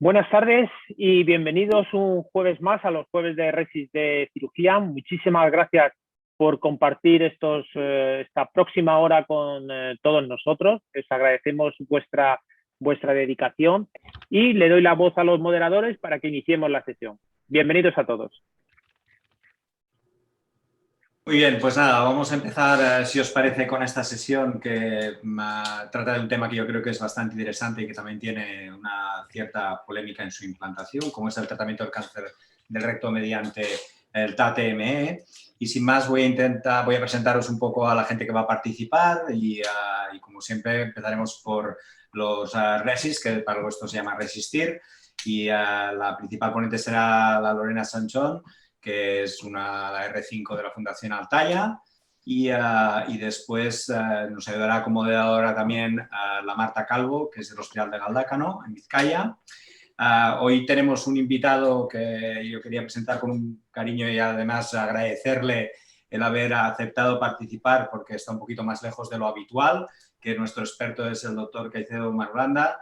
Buenas tardes y bienvenidos un jueves más a los jueves de Resis de Cirugía. Muchísimas gracias por compartir esta próxima hora con todos nosotros. Les agradecemos vuestra dedicación y le doy la voz a los moderadores para que iniciemos la sesión. Bienvenidos a todos. Muy bien, pues nada, vamos a empezar, si os parece, con esta sesión que trata de un tema que yo creo que es bastante interesante y que también tiene una cierta polémica en su implantación, como es el tratamiento del cáncer del recto mediante el TAT-TME. Y sin más voy a presentaros un poco a la gente que va a participar y como siempre empezaremos por los RESIS, que para esto se llama Resistir, y la principal ponente será la Lorena Sanchón, que es la R5 de la Fundación Altaya, y después nos ayudará como moderadora también la Marta Calvo, que es del Hospital de Galdácano, en Vizcaya. Hoy tenemos un invitado que yo quería presentar con un cariño y además agradecerle el haber aceptado participar porque está un poquito más lejos de lo habitual, que nuestro experto es el doctor Caicedo Marulanda,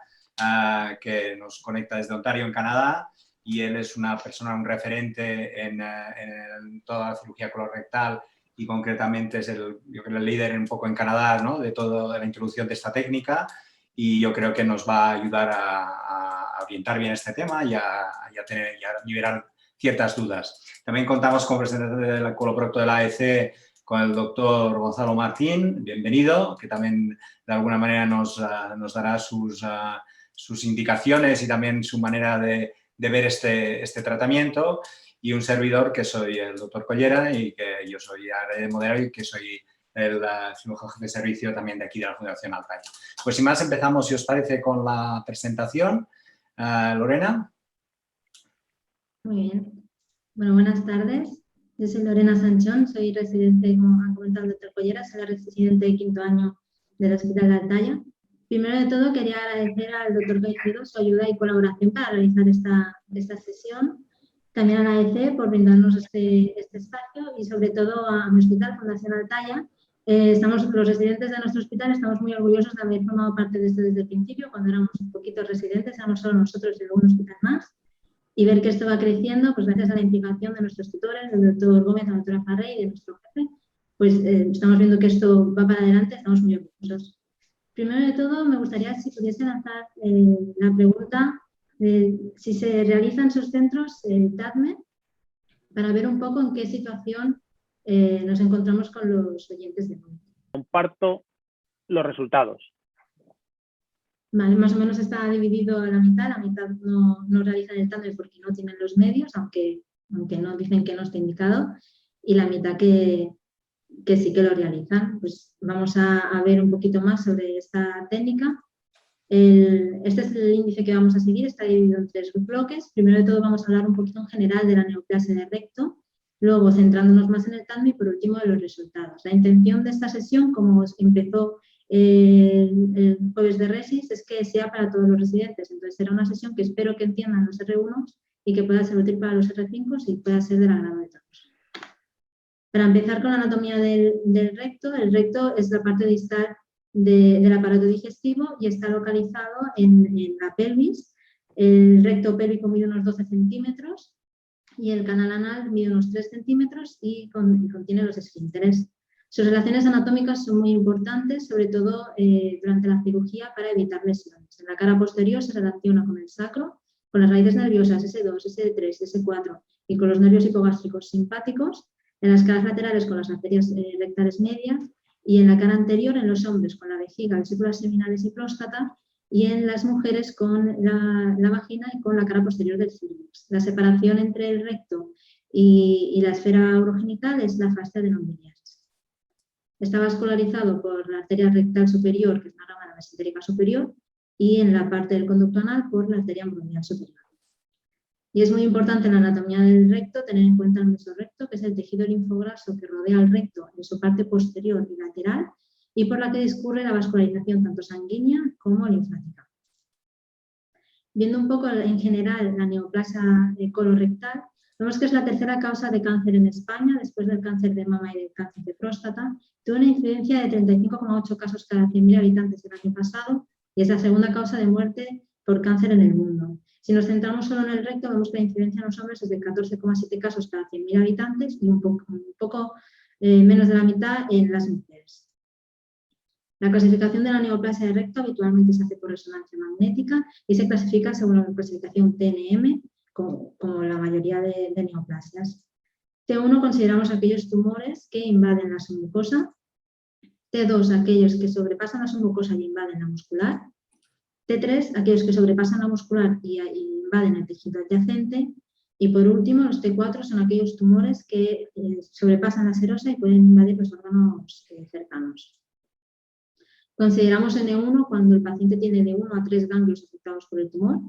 que nos conecta desde Ontario, en Canadá. Y él es una persona, un referente en toda la cirugía colorectal y concretamente es el líder un poco en Canadá, ¿no?, de toda la introducción de esta técnica, y yo creo que nos va a ayudar a orientar bien este tema y a liberar ciertas dudas. También contamos con el representante del coloprocto de la AEC, con el doctor Gonzalo Martín, bienvenido, que también de alguna manera nos dará sus indicaciones y también su manera de ver este tratamiento, y un servidor que soy el doctor Collera y que yo soy de moderador y que soy el cirujano jefe de servicio también de aquí de la Fundación Altaya. Pues sin más empezamos, si os parece, con la presentación. Lorena. Muy bien. Bueno, buenas tardes. Yo soy Lorena Sanchón, soy residente, como ha comentado el doctor Collera, soy la residente de quinto año del Hospital de Altaya. Primero de todo, quería agradecer al doctor Caicedo su ayuda y colaboración para realizar esta sesión. También a la AEC por brindarnos este espacio y sobre todo a mi hospital, Fundación Altaya. Los residentes de nuestro hospital estamos muy orgullosos de haber formado parte de esto desde el principio, cuando éramos un poquito residentes, éramos solo nosotros y luego un hospital más. Y ver que esto va creciendo, pues gracias a la implicación de nuestros tutores, del doctor Gómez, de la doctora Farré y de nuestro jefe, pues estamos viendo que esto va para adelante, estamos muy orgullosos. Primero de todo, me gustaría si pudiese lanzar la pregunta de si se realizan sus centros TATME, para ver un poco en qué situación nos encontramos con los oyentes de hoy. Comparto los resultados. Vale, más o menos está dividido a la mitad no realizan el TATME porque no tienen los medios, aunque no dicen que no esté indicado, y la mitad que sí que lo realizan. Pues vamos a ver un poquito más sobre esta técnica. Este es el índice que vamos a seguir, está dividido en 3 bloques. Primero de todo vamos a hablar un poquito en general de la neoplasia de recto, luego centrándonos más en el TATME y por último de los resultados. La intención de esta sesión, como empezó el jueves de Resis, es que sea para todos los residentes. Entonces será una sesión que espero que entiendan los R1 y que pueda ser útil para los R5 y pueda ser del agrado de todos. Para empezar con la anatomía del recto, el recto es la parte distal del aparato digestivo y está localizado en la pelvis. El recto pélvico mide unos 12 centímetros y el canal anal mide unos 3 centímetros y contiene los esfínteres. Sus relaciones anatómicas son muy importantes, sobre todo durante la cirugía, para evitar lesiones. En la cara posterior se relaciona con el sacro, con las raíces nerviosas S2, S3, S4 y con los nervios hipogástricos simpáticos. En las caras laterales con las arterias rectales medias, y en la cara anterior en los hombres con la vejiga, vesículas seminales y próstata, y en las mujeres con la vagina y con la cara posterior del clítoris. La separación entre el recto y la esfera urogenital es la fascia de non-biliaris. Está vascularizado por la arteria rectal superior, que es una rama mesentérica superior, y en la parte del conducto anal por la arteria ambulonial superior. Y es muy importante en la anatomía del recto tener en cuenta el mesorrecto, que es el tejido linfograso que rodea al recto en su parte posterior y lateral, y por la que discurre la vascularización tanto sanguínea como linfática. Viendo un poco en general la neoplasia colorectal, vemos que es la tercera causa de cáncer en España, después del cáncer de mama y del cáncer de próstata. Tuvo una incidencia de 35,8 casos cada 100.000 habitantes el año pasado y es la segunda causa de muerte por cáncer en el mundo. Si nos centramos solo en el recto, vemos que la incidencia en los hombres es de 14,7 casos cada 100.000 habitantes y un poco menos de la mitad en las mujeres. La clasificación de la neoplasia de recto habitualmente se hace por resonancia magnética y se clasifica según la clasificación TNM, como la mayoría de neoplasias. T1 consideramos aquellos tumores que invaden la submucosa, T2 aquellos que sobrepasan la submucosa y invaden la muscular, T3 aquellos que sobrepasan la muscular y invaden el tejido adyacente, y por último los T4 son aquellos tumores que sobrepasan la serosa y pueden invadir los órganos cercanos. Consideramos N1 cuando el paciente tiene de 1 a 3 ganglios afectados por el tumor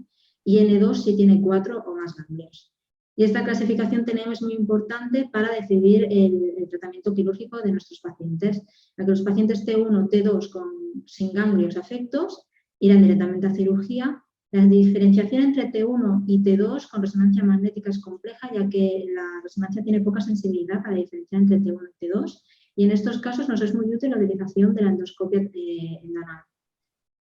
y N2 si tiene 4 o más ganglios. Y esta clasificación tenemos muy importante para decidir el tratamiento quirúrgico de nuestros pacientes, ya que los pacientes T1, T2 sin ganglios afectos irán directamente a cirugía. La diferenciación entre T1 y T2 con resonancia magnética es compleja, ya que la resonancia tiene poca sensibilidad a la diferencia entre T1 y T2, y en estos casos nos es muy útil la utilización de la endoscopia endanal.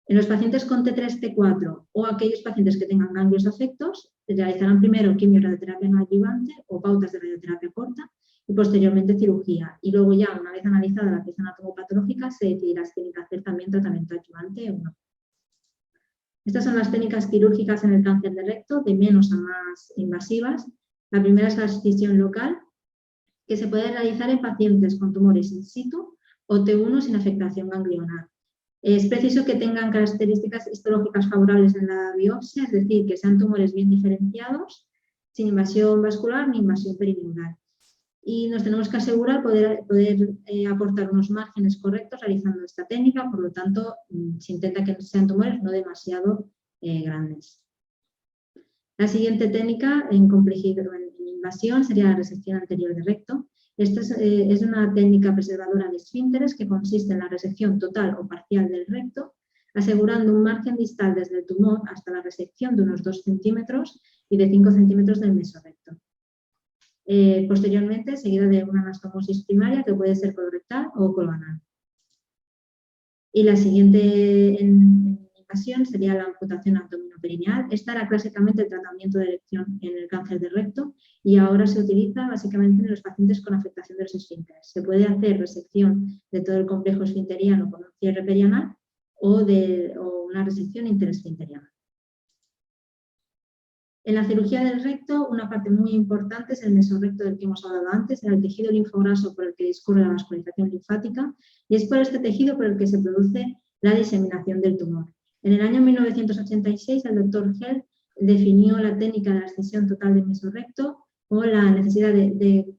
En los pacientes con T3, T4 o aquellos pacientes que tengan ganglios afectos, realizarán primero quimio-radioterapia no adyuvante o pautas de radioterapia corta y posteriormente cirugía. Y luego ya, una vez analizada la pieza anatomopatológica, se decidirá si tiene que hacer también tratamiento adyuvante o no. Estas son las técnicas quirúrgicas en el cáncer de recto, de menos a más invasivas. La primera es la excisión local, que se puede realizar en pacientes con tumores in situ o T1 sin afectación ganglionar. Es preciso que tengan características histológicas favorables en la biopsia, es decir, que sean tumores bien diferenciados, sin invasión vascular ni invasión perineural. Y nos tenemos que asegurar poder aportar unos márgenes correctos realizando esta técnica, por lo tanto, se intenta que sean tumores no demasiado grandes. La siguiente técnica en complejidad o en invasión sería la resección anterior de recto. Esta es una técnica preservadora de esfínteres que consiste en la resección total o parcial del recto, asegurando un margen distal desde el tumor hasta la resección de unos 2 centímetros y de 5 centímetros del mesorrecto. Posteriormente, seguida de una anastomosis primaria que puede ser colorectal o coloanal. Y la siguiente invasión sería la amputación abdominoperineal. Esta era clásicamente el tratamiento de elección en el cáncer de recto y ahora se utiliza básicamente en los pacientes con afectación de los esfínteres. Se puede hacer resección de todo el complejo esfinteriano con un cierre perianal o una resección interesfinteriana. En la cirugía del recto, una parte muy importante es el mesorrecto del que hemos hablado antes, el tejido linfograso por el que discurre la vascularización linfática, y es por este tejido por el que se produce la diseminación del tumor. En el año 1986, el doctor Held definió la técnica de la excisión total del mesorrecto como la necesidad de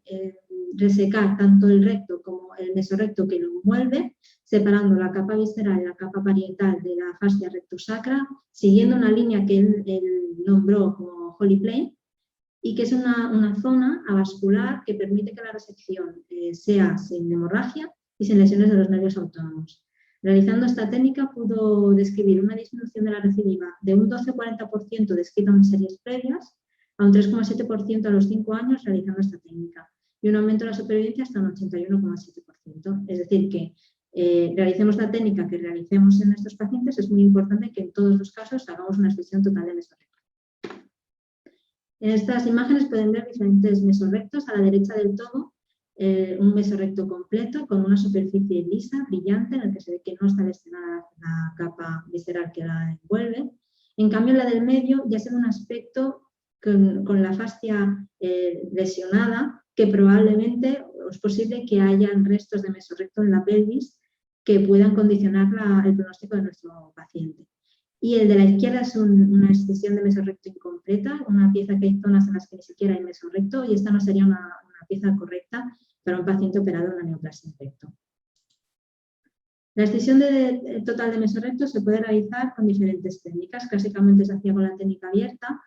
resecar tanto el recto como el mesorrecto que lo envuelve, separando la capa visceral y la capa parietal de la fascia rectosacra, siguiendo una línea que él nombró como Holy Plane, y que es una zona avascular que permite que la resección sea sin hemorragia y sin lesiones de los nervios autónomos. Realizando esta técnica pudo describir una disminución de la recidiva de un 12-40% descrito en series previas a un 3,7% a los 5 años realizando esta técnica y un aumento de la supervivencia hasta un 81,7%. Es decir, que realicemos la técnica que realicemos en estos pacientes, es muy importante que en todos los casos hagamos una excisión total de mesorrecto. En estas imágenes pueden ver diferentes mesorrectos. A la derecha del todo, un mesorrecto completo con una superficie lisa, brillante, en el que se ve que no está destinada la capa visceral que la envuelve. En cambio, la del medio ya se ve un aspecto con la fascia lesionada, que probablemente es posible que hayan restos de mesorrecto en la pelvis que puedan condicionar el pronóstico de nuestro paciente. Y el de la izquierda es una excisión de mesorrecto incompleta, una pieza que hay zonas en las que ni siquiera hay mesorrecto, y esta no sería una pieza correcta para un paciente operado en la neoplasia de recto. La excisión total de mesorrecto se puede realizar con diferentes técnicas. Clásicamente se hacía con la técnica abierta,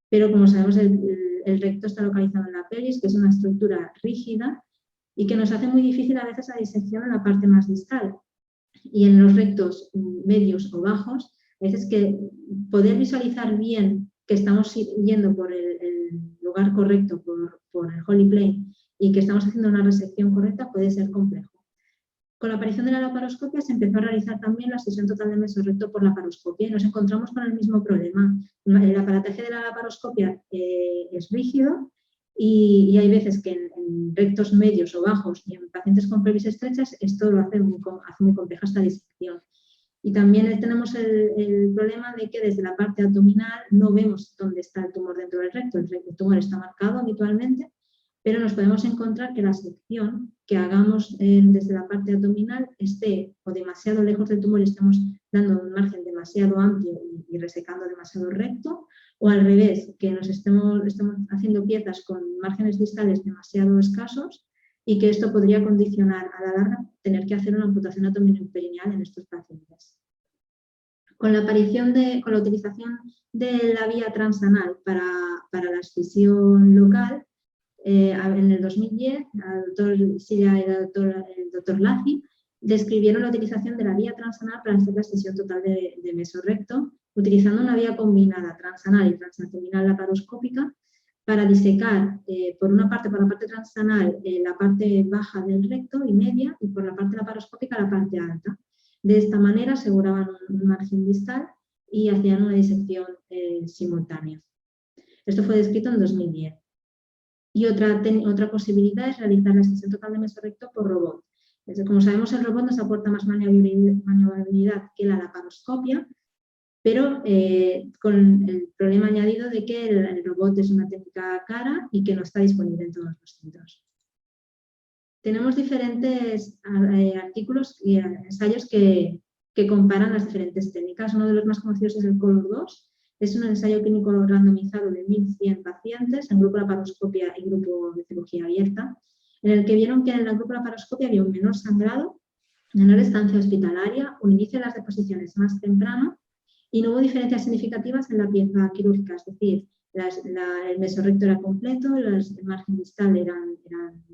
pero como sabemos el recto está localizado en la pelvis, que es una estructura rígida y que nos hace muy difícil a veces la disección en la parte más distal. Y en los rectos medios o bajos, a veces que poder visualizar bien que estamos yendo por el lugar correcto, por el Holy Plane, y que estamos haciendo una resección correcta puede ser complejo. Con la aparición de la laparoscopia se empezó a realizar también la excisión total del mesorrecto por laparoscopia y nos encontramos con el mismo problema. El aparataje de la laparoscopia es rígido y hay veces que en rectos medios o bajos y en pacientes con pelvis estrechas esto lo hace muy compleja esta disección. Y también tenemos el problema de que desde la parte abdominal no vemos dónde está el tumor dentro del recto. El tumor está marcado habitualmente, pero nos podemos encontrar que la sección que hagamos desde la parte abdominal esté o demasiado lejos del tumor y estemos dando un margen demasiado amplio y resecando demasiado recto, o al revés, que nos estemos haciendo piezas con márgenes distales demasiado escasos y que esto podría condicionar a la larga tener que hacer una amputación abdominoperineal en estos pacientes. Con la utilización de la vía transanal para la escisión local, en el 2010, el doctor Silla y el doctor Lazi describieron la utilización de la vía transanal para hacer la excisión total de mesorrecto, utilizando una vía combinada transanal y transabdominal laparoscópica para disecar por la parte transanal la parte baja del recto y media y por la parte laparoscópica la parte alta. De esta manera aseguraban un margen distal y hacían una disección simultánea. Esto fue descrito en 2010. Y otra posibilidad es realizar la excisión total de mesorrecto por robot. Como sabemos, el robot nos aporta más maniobrabilidad que la laparoscopia, pero con el problema añadido de que el robot es una técnica cara y que no está disponible en todos los centros. Tenemos diferentes artículos y ensayos que comparan las diferentes técnicas. Uno de los más conocidos es el COLOR 2. Es un ensayo clínico randomizado de 1.100 pacientes en grupo de laparoscopia y grupo de cirugía abierta, en el que vieron que en el grupo de laparoscopia había un menor sangrado, menor estancia hospitalaria, un inicio de las deposiciones más temprano y no hubo diferencias significativas en la pieza quirúrgica, es decir, el mesorrecto era completo, el margen distal eran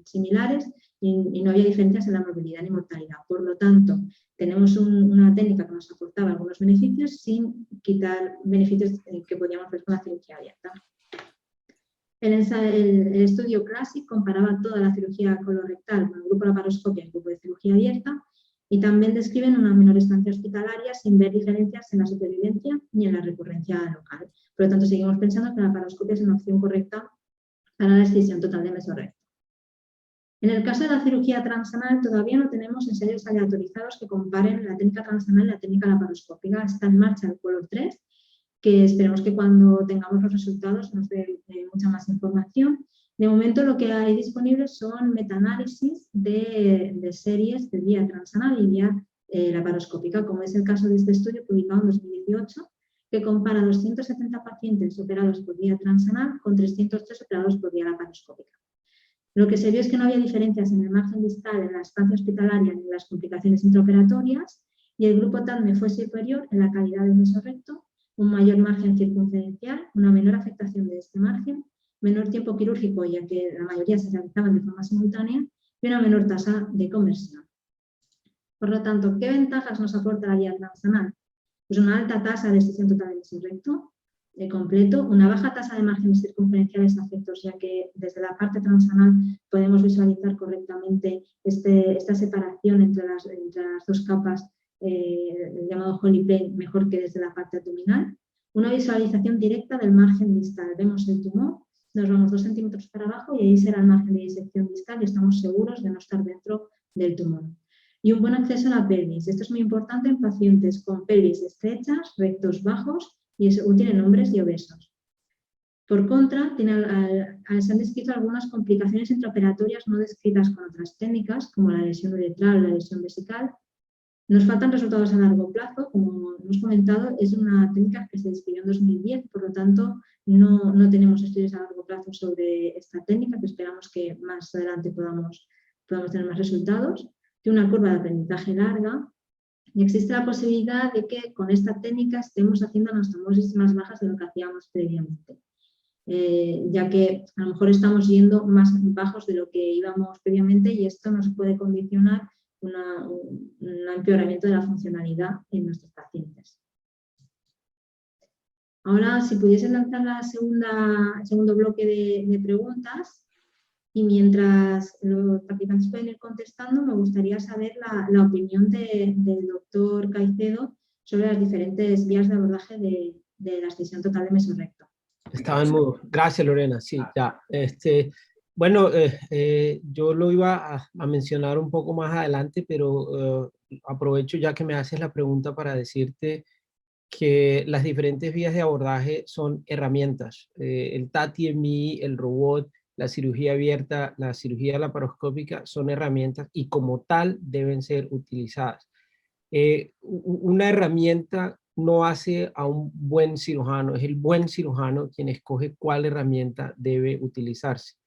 similares y no había diferencias en la morbilidad ni mortalidad. Por lo tanto, tenemos una técnica que nos aportaba algunos beneficios sin quitar beneficios que podíamos ver con la cirugía abierta. El estudio CLASSIC comparaba toda la cirugía colorectal con el grupo de laparoscopia y el grupo de cirugía abierta y también describen una menor estancia hospitalaria sin ver diferencias en la supervivencia ni en la recurrencia local. Por lo tanto, seguimos pensando que la laparoscopia es una opción correcta para la excisión total de mesorrecto. En el caso de la cirugía transanal todavía no tenemos ensayos aleatorizados que comparen la técnica transanal y la técnica laparoscópica. Está en marcha el COLOR 3, que esperemos que cuando tengamos los resultados nos dé mucha más información. De momento lo que hay disponible son metaanálisis de series de vía transanal y vía laparoscópica, como es el caso de este estudio publicado en 2018, que compara 270 pacientes operados por vía transanal con 303 operados por vía laparoscópica. Lo que se vio es que no había diferencias en el margen distal, en la estancia hospitalaria ni en las complicaciones intraoperatorias y el grupo TADME fue superior en la calidad del mesorrecto, un mayor margen circunferencial, una menor afectación de este margen, menor tiempo quirúrgico ya que la mayoría se realizaban de forma simultánea y una menor tasa de conversión. Por lo tanto, ¿qué ventajas nos aporta la vía transanal? Pues una alta tasa de excisión total de mesorrecto completo, una baja tasa de márgenes circunferenciales afectos, ya que desde la parte transanal podemos visualizar correctamente esta separación entre las dos capas, el llamado Holy Plane, mejor que desde la parte abdominal. Una visualización directa del margen distal. Vemos el tumor, nos vamos 2 centímetros para abajo y ahí será el margen de disección distal y estamos seguros de no estar dentro del tumor. Y un buen acceso a la pelvis. Esto es muy importante en pacientes con pelvis estrechas, rectos bajos y tienen hombres y obesos. Por contra, se han descrito algunas complicaciones intraoperatorias no descritas con otras técnicas, como la lesión uretral o la lesión vesical. Nos faltan resultados a largo plazo, como hemos comentado, es una técnica que se describió en 2010, por lo tanto no tenemos estudios a largo plazo sobre esta técnica, que esperamos que más adelante podamos tener más resultados. Tiene una curva de aprendizaje larga y existe la posibilidad de que con esta técnica estemos haciendo anastomosis más bajas de lo que hacíamos previamente, ya que a lo mejor estamos yendo más bajos de lo que íbamos previamente y esto nos puede condicionar un empeoramiento de la funcionalidad en nuestros pacientes. Ahora, si pudiesen lanzar el segundo bloque de preguntas Y mientras los participantes pueden ir contestando, me gustaría saber la opinión del doctor Caicedo sobre las diferentes vías de abordaje de la extensión total de mesorrecto. Estaba en mudo. Gracias, Lorena. Sí, ya. Bueno, yo lo iba a mencionar un poco más adelante, pero aprovecho ya que me haces la pregunta para decirte que las diferentes vías de abordaje son herramientas. El TATI-MI, el robot, la cirugía abierta, la cirugía laparoscópica son herramientas y como tal deben ser utilizadas. Una herramienta no hace a un buen cirujano, es el buen cirujano quien escoge cuál herramienta debe utilizarse.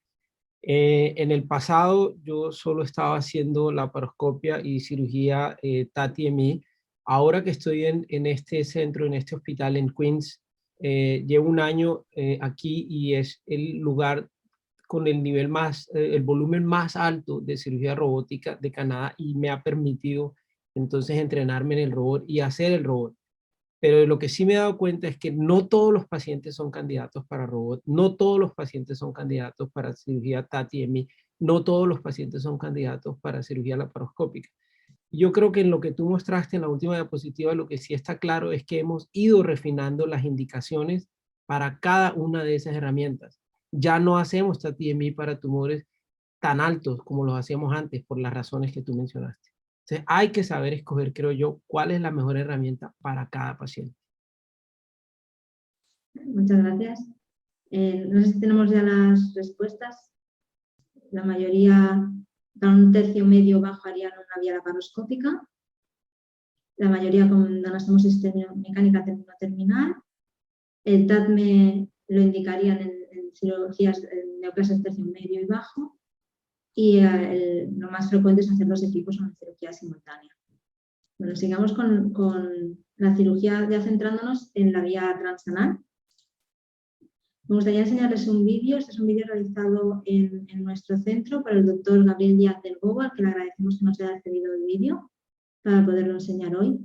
En el pasado yo solo estaba haciendo laparoscopia y cirugía TATI-MI. Ahora que estoy en este centro, en este hospital en Queens, llevo un año aquí y es el lugar con el nivel el volumen más alto de cirugía robótica de Canadá y me ha permitido entonces entrenarme en el robot y hacer el robot. Pero lo que sí me he dado cuenta es que no todos los pacientes son candidatos para robot, no todos los pacientes son candidatos para cirugía TATI-MI, no todos los pacientes son candidatos para cirugía laparoscópica. Yo creo que en lo que tú mostraste en la última diapositiva, lo que sí está claro es que hemos ido refinando las indicaciones para cada una de esas herramientas. Ya no hacemos TATI-MI para tumores tan altos como los hacíamos antes, por las razones que tú mencionaste. Entonces, hay que saber escoger, creo yo, cuál es la mejor herramienta para cada paciente. Muchas gracias. No sé si tenemos ya las respuestas. La mayoría, para un tercio medio bajo, harían una vía laparoscópica. La mayoría con anastomosis mecánica terminal. El TATME lo indicarían en cirugías en neoplasias tercio medio y bajo. Y lo más frecuente es hacer los equipos en cirugía simultánea. Bueno, sigamos con la cirugía, ya centrándonos en la vía transanal. Me gustaría enseñarles un vídeo. Este es un vídeo realizado en nuestro centro por el doctor Gabriel Díaz del Bobo, al que le agradecemos que nos haya cedido el vídeo para poderlo enseñar hoy.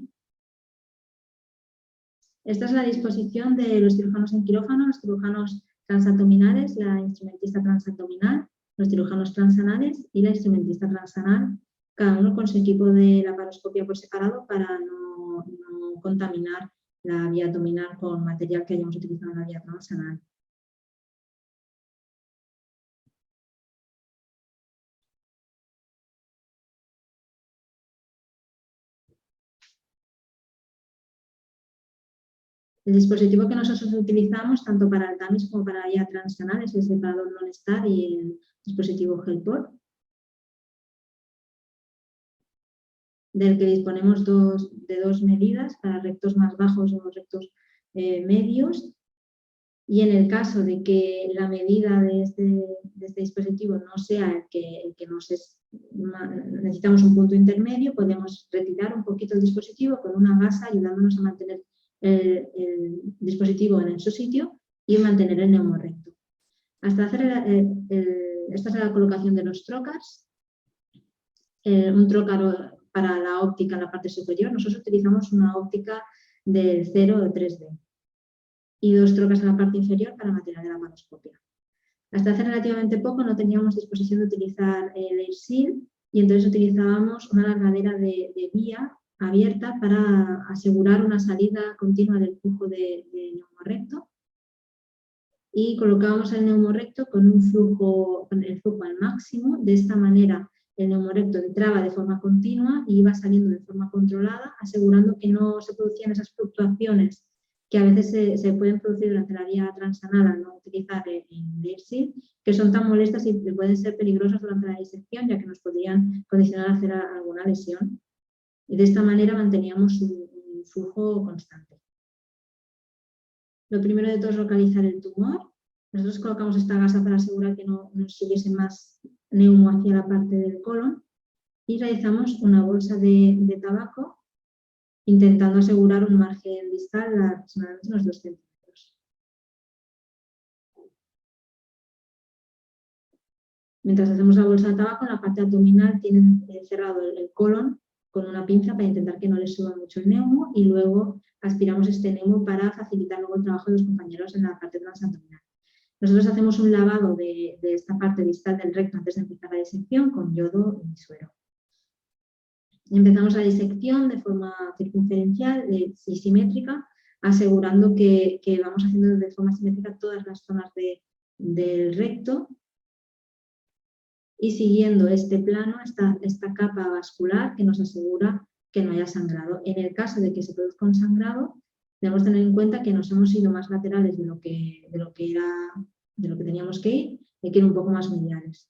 Esta es la disposición de los cirujanos en quirófano, los cirujanos transabdominales, la instrumentista transabdominal, los cirujanos transanales y la instrumentista transanal, cada uno con su equipo de laparoscopia por separado para no contaminar la vía abdominal con material que hayamos utilizado en la vía transanal. El dispositivo que nosotros utilizamos tanto para el TAMIS como para la vía transanal es el separador non-star y el dispositivo HealthPort, del que disponemos de dos medidas para rectos más bajos o rectos medios. Y en el caso de que la medida de este dispositivo no sea el que necesitamos un punto intermedio, podemos retirar un poquito el dispositivo con una gasa ayudándonos a mantener el dispositivo en su sitio y mantener el neumorrecto. Hasta hacer esta es la colocación de los trocars. Un trócar para la óptica en la parte superior. Nosotros utilizamos una óptica del 0 o 3D. Y dos trocas en la parte inferior para material de laparoscopia. Hasta hace relativamente poco no teníamos disposición de utilizar el AirSeal y entonces utilizábamos una alargadera de vía abierta para asegurar una salida continua del flujo de neumorrecto y colocábamos el neumorrecto con el flujo al máximo. De esta manera el neumorrecto entraba de forma continua y iba saliendo de forma controlada, asegurando que no se producían esas fluctuaciones que a veces se pueden producir durante la vía transanal al no utilizar el AirSeal, que son tan molestas y pueden ser peligrosas durante la disección, ya que nos podrían condicionar a hacer alguna lesión. Y de esta manera manteníamos un flujo constante. Lo primero de todo es localizar el tumor. Nosotros colocamos esta gasa para asegurar que no subiese más neumo hacia la parte del colon y realizamos una bolsa de tabaco intentando asegurar un margen distal de aproximadamente unos 2 centímetros. Mientras hacemos la bolsa de tabaco, en la parte abdominal tienen cerrado el colon con una pinza para intentar que no les suba mucho el neumo y luego aspiramos este neumo para facilitar luego el trabajo de los compañeros en la parte transabdominal. Nosotros hacemos un lavado de esta parte distal del recto antes de empezar la disección con yodo y suero. Empezamos la disección de forma circunferencial y simétrica, asegurando que vamos haciendo de forma simétrica todas las zonas del recto y siguiendo este plano, esta capa vascular que nos asegura que no haya sangrado. En el caso de que se produzca un sangrado, debemos tener en cuenta que nos hemos ido más laterales de lo que teníamos que ir, hay que ir un poco más mediales.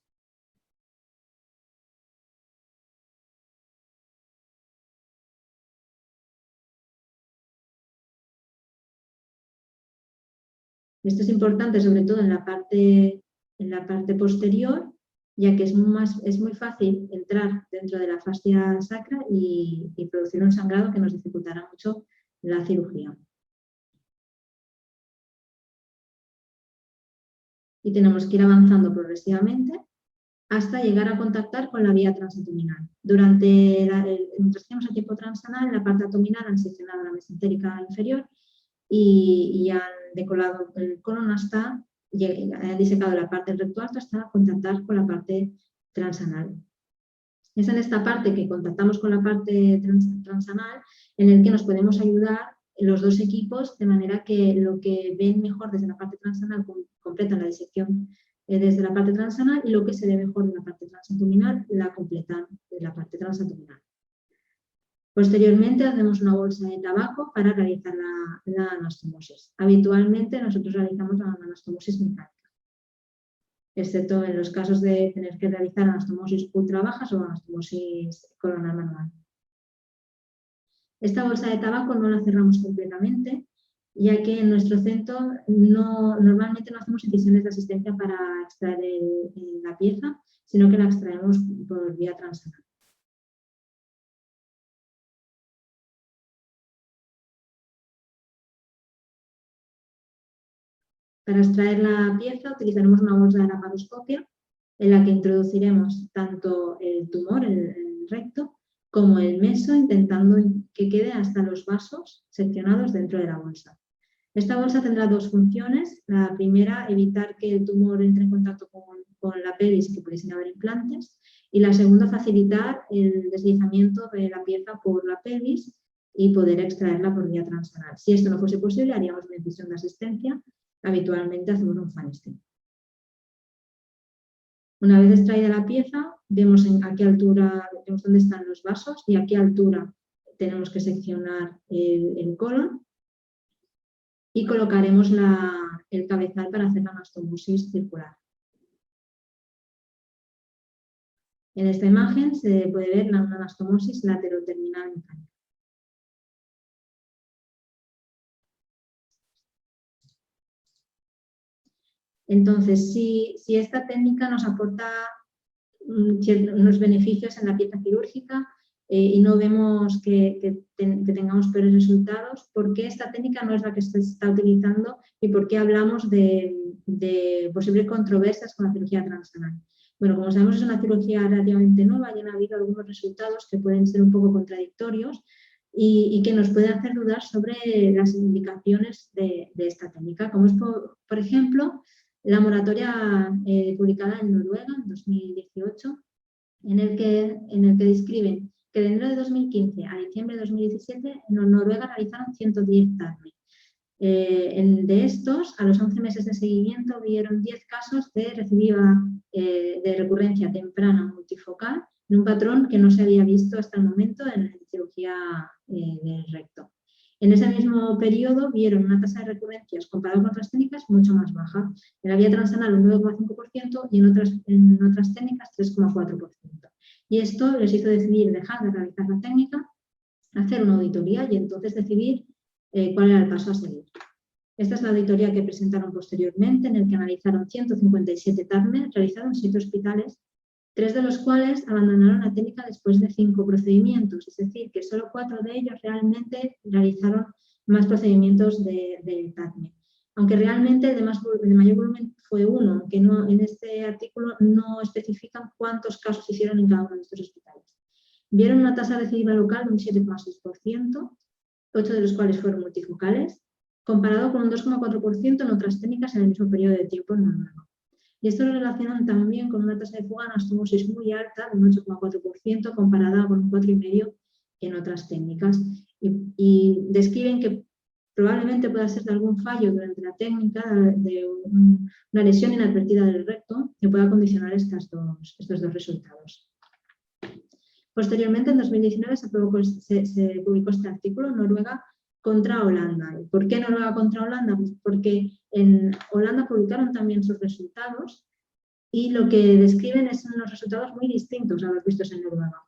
Esto es importante sobre todo en la parte posterior, ya que es muy fácil entrar dentro de la fascia sacra y producir un sangrado que nos dificultará mucho la cirugía. Y tenemos que ir avanzando progresivamente hasta llegar a contactar con la vía transabdominal. Mientras hacemos el tiempo transanal, en la parte abdominal han seccionado la mesentérica inferior y han decolado el colon han disecado la parte del recto alto hasta contactar con la parte transanal. Es en esta parte que contactamos con la parte transanal en el que nos podemos ayudar los dos equipos, de manera que lo que ven mejor desde la parte transanal completan la disección desde la parte transanal y lo que se ve mejor de la parte transabdominal la completan de la parte transabdominal. Posteriormente hacemos una bolsa de tabaco para realizar la anastomosis. Habitualmente nosotros realizamos la anastomosis mecánica, excepto en los casos de tener que realizar anastomosis ultra bajas o anastomosis coronal manual. Esta bolsa de tabaco no la cerramos completamente, ya que en nuestro centro normalmente no hacemos incisiones de asistencia para extraer la pieza, sino que la extraemos por vía transanal. Para extraer la pieza utilizaremos una bolsa de laparoscopia en la que introduciremos tanto el tumor, el recto, como el meso, intentando que quede hasta los vasos seccionados dentro de la bolsa. Esta bolsa tendrá dos funciones. La primera, evitar que el tumor entre en contacto con la pelvis y que pudiesen haber implantes. Y la segunda, facilitar el deslizamiento de la pieza por la pelvis y poder extraerla por vía transanal. Si esto no fuese posible, haríamos una incisión de asistencia. Habitualmente hacemos un fanning. Una vez extraída la pieza, vemos a qué altura, vemos dónde están los vasos y a qué altura tenemos que seccionar el colon y colocaremos el cabezal para hacer la anastomosis circular. En esta imagen se puede ver una anastomosis lateroterminal mecánica. Entonces, si esta técnica nos aporta unos beneficios en la pieza quirúrgica y no vemos que tengamos peores resultados, ¿por qué esta técnica no es la que se está utilizando y por qué hablamos de posibles controversias con la cirugía transanal? Bueno, como sabemos, es una cirugía relativamente nueva y han habido algunos resultados que pueden ser un poco contradictorios y que nos pueden hacer dudar sobre las indicaciones de esta técnica, como es, por ejemplo, la moratoria publicada en Noruega en 2018, en el que describen que dentro de 2015 a diciembre de 2017 en Noruega realizaron 110 TARME. De estos, a los 11 meses de seguimiento, vieron 10 casos de recidiva de recurrencia temprana multifocal, en un patrón que no se había visto hasta el momento en cirugía del recto. En ese mismo periodo vieron una tasa de recurrencias comparado con otras técnicas mucho más baja. En la vía transanal un 9,5% y en otras técnicas 3,4%. Y esto les hizo decidir dejar de realizar la técnica, hacer una auditoría y entonces decidir cuál era el paso a seguir. Esta es la auditoría que presentaron posteriormente, en el que analizaron 157 TARME realizados en 7 hospitales, 3 de los cuales abandonaron la técnica después de 5 procedimientos, es decir, que solo 4 de ellos realmente realizaron más procedimientos de TARME. Aunque realmente el de mayor volumen fue uno, aunque no, en este artículo no especifican cuántos casos hicieron en cada uno de estos hospitales. Vieron una tasa de recidiva local de un 7,6%, 8 de los cuales fueron multifocales, comparado con un 2,4% en otras técnicas en el mismo periodo de tiempo en Noruega. Y esto lo relacionan también con una tasa de fuga de anastomosis muy alta, de un 8,4%, comparada con un 4,5% en otras técnicas. Y describen que probablemente pueda ser de algún fallo durante la técnica, de una lesión inadvertida del recto, que pueda condicionar estos dos resultados. Posteriormente, en 2019, se publicó este artículo en Noruega contra Holanda. ¿Por qué Noruega contra Holanda? Pues porque en Holanda publicaron también sus resultados y lo que describen son unos resultados muy distintos a los vistos en Noruega.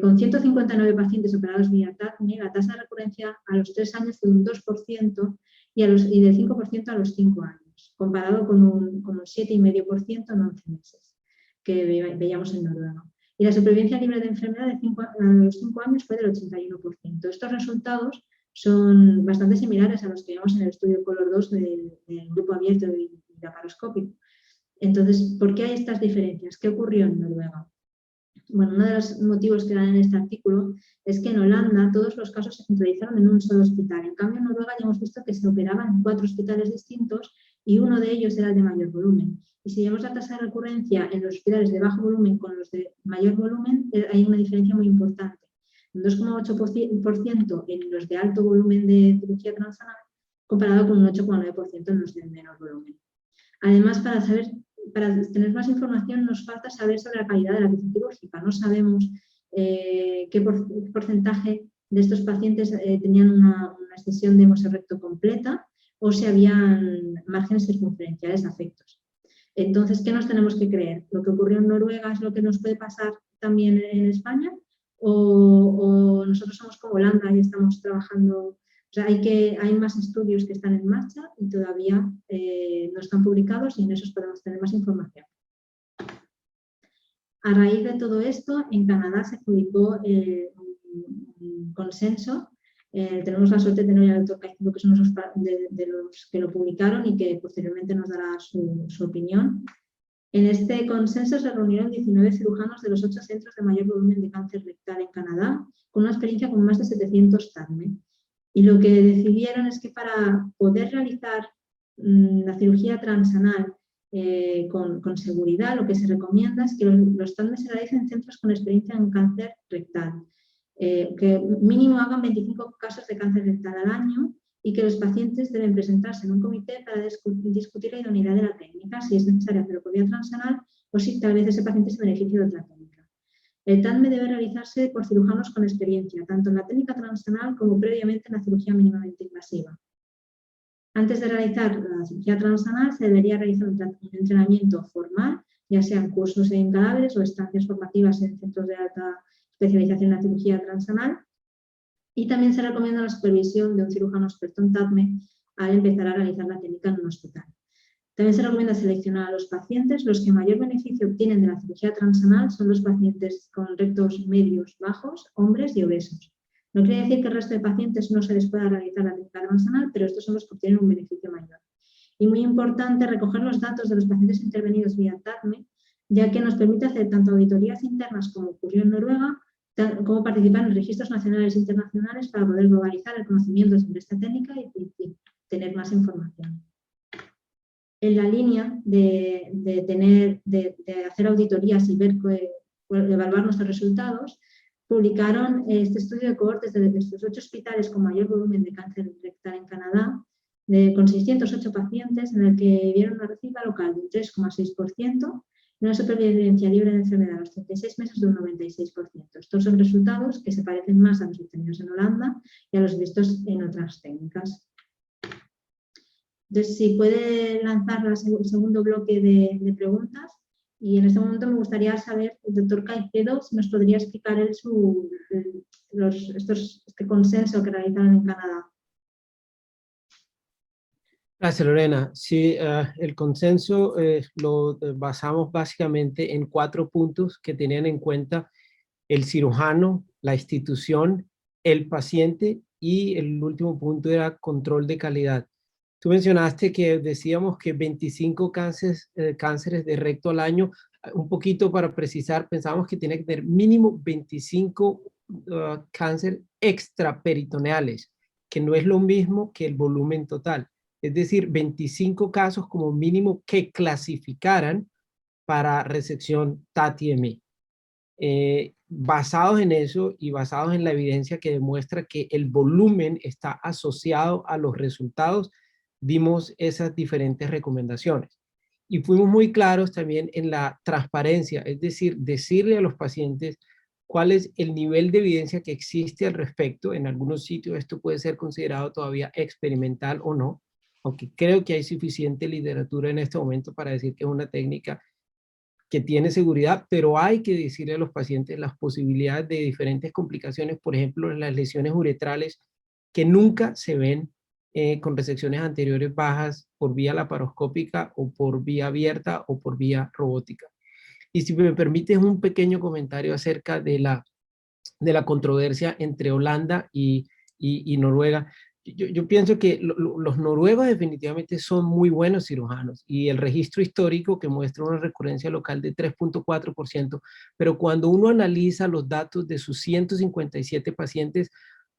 Con 159 pacientes operados vía TACME, la tasa de recurrencia a los 3 años fue de un 2% y del 5% a los 5 años, comparado con un 7,5% en 11 meses, que veíamos en Noruega. Y la supervivencia libre de enfermedad a los 5 años fue del 81%. Estos resultados son bastante similares a los que vimos en el estudio Color 2 del grupo abierto y laparoscópico. Entonces, ¿por qué hay estas diferencias? ¿Qué ocurrió en Noruega? Bueno, uno de los motivos que dan en este artículo es que en Holanda todos los casos se centralizaron en un solo hospital. En cambio, en Noruega ya hemos visto que se operaban en 4 hospitales distintos y uno de ellos era el de mayor volumen. Y si vemos la tasa de recurrencia en los hospitales de bajo volumen con los de mayor volumen, hay una diferencia muy importante. Un 2,8% en los de alto volumen de cirugía transanal, comparado con un 8,9% en los de menor volumen. Además, para tener más información nos falta saber sobre la calidad de la pieza quirúrgica. No sabemos qué porcentaje de estos pacientes tenían una excisión de hemoseo recto completa o si habían márgenes circunferenciales afectos. Entonces, ¿qué nos tenemos que creer? ¿Lo que ocurrió en Noruega es lo que nos puede pasar también en España? ¿O nosotros somos como Holanda y estamos trabajando? O sea, hay más estudios que están en marcha y todavía no están publicados y en esos podemos tener más información. A raíz de todo esto, en Canadá se publicó un consenso. Tenemos la suerte de tener al doctor Caicedo, que son de los que lo publicaron y que posteriormente nos dará su opinión. En este consenso se reunieron 19 cirujanos de los 8 centros de mayor volumen de cáncer rectal en Canadá, con una experiencia con más de 700 TACME. Y lo que decidieron es que para poder realizar la cirugía transanal con seguridad, lo que se recomienda es que los TACME se realicen en centros con experiencia en cáncer rectal, que mínimo hagan 25 casos de cáncer rectal al año y que los pacientes deben presentarse en un comité para discutir la idoneidad de la técnica, si es necesario hacerlo por vía transanal o si tal vez ese paciente se beneficia de otra técnica. El TACME debe realizarse por cirujanos con experiencia, tanto en la técnica transanal como previamente en la cirugía mínimamente invasiva. Antes de realizar la cirugía transanal se debería realizar un entrenamiento formal, ya sean cursos en cadáveres o estancias formativas en centros de alta especialización en la cirugía transanal. Y también se recomienda la supervisión de un cirujano experto en TACME al empezar a realizar la técnica en un hospital. También se recomienda seleccionar a los pacientes. Los que mayor beneficio obtienen de la cirugía transanal son los pacientes con rectos medios bajos, hombres y obesos. No quiere decir que el resto de pacientes no se les pueda realizar la técnica transanal, pero estos son los que obtienen un beneficio mayor. Y muy importante recoger los datos de los pacientes intervenidos vía TACME, ya que nos permite hacer tanto auditorías internas como ocurrió en Noruega, como participar en registros nacionales e internacionales para poder globalizar el conocimiento sobre esta técnica y tener más información. En la línea de hacer auditorías y evaluar nuestros resultados, publicaron este estudio de cohortes de estos 8 hospitales con mayor volumen de cáncer rectal en Canadá, con 608 pacientes, en el que vieron una recidiva local de un 3,6%, y una supervivencia libre de enfermedad a los 36 meses de un 96%. Estos son resultados que se parecen más a los obtenidos en Holanda y a los vistos en otras técnicas. Entonces, si puede lanzar el segundo bloque de preguntas. Y en este momento me gustaría saber, el doctor Caicedo, si nos podría explicar él este consenso que realizaron en Canadá. Gracias, Lorena. Sí, el consenso lo basamos básicamente en 4 puntos que tenían en cuenta el cirujano, la institución, el paciente y el último punto era control de calidad. Tú mencionaste que decíamos que 25 cánceres de recto al año. Un poquito para precisar, pensábamos que tenía que tener mínimo 25 cánceres extraperitoneales. que no es lo mismo que el volumen total. Es decir, 25 casos como mínimo que clasificaran para resección TAT-TMI. Basados en eso y basados en la evidencia que demuestra que el volumen está asociado a los resultados, dimos esas diferentes recomendaciones. Y fuimos muy claros también en la transparencia, es decir, decirle a los pacientes cuál es el nivel de evidencia que existe al respecto. En algunos sitios esto puede ser considerado todavía experimental o no, aunque creo que hay suficiente literatura en este momento para decir que es una técnica que tiene seguridad, pero hay que decirle a los pacientes las posibilidades de diferentes complicaciones, por ejemplo, las lesiones uretrales que nunca se ven con resecciones anteriores bajas por vía laparoscópica o por vía abierta o por vía robótica. Y si me permites un pequeño comentario acerca de la controversia entre Holanda y Noruega. Yo pienso que los noruegos definitivamente son muy buenos cirujanos y el registro histórico que muestra una recurrencia local de 3.4%, pero cuando uno analiza los datos de sus 157 pacientes,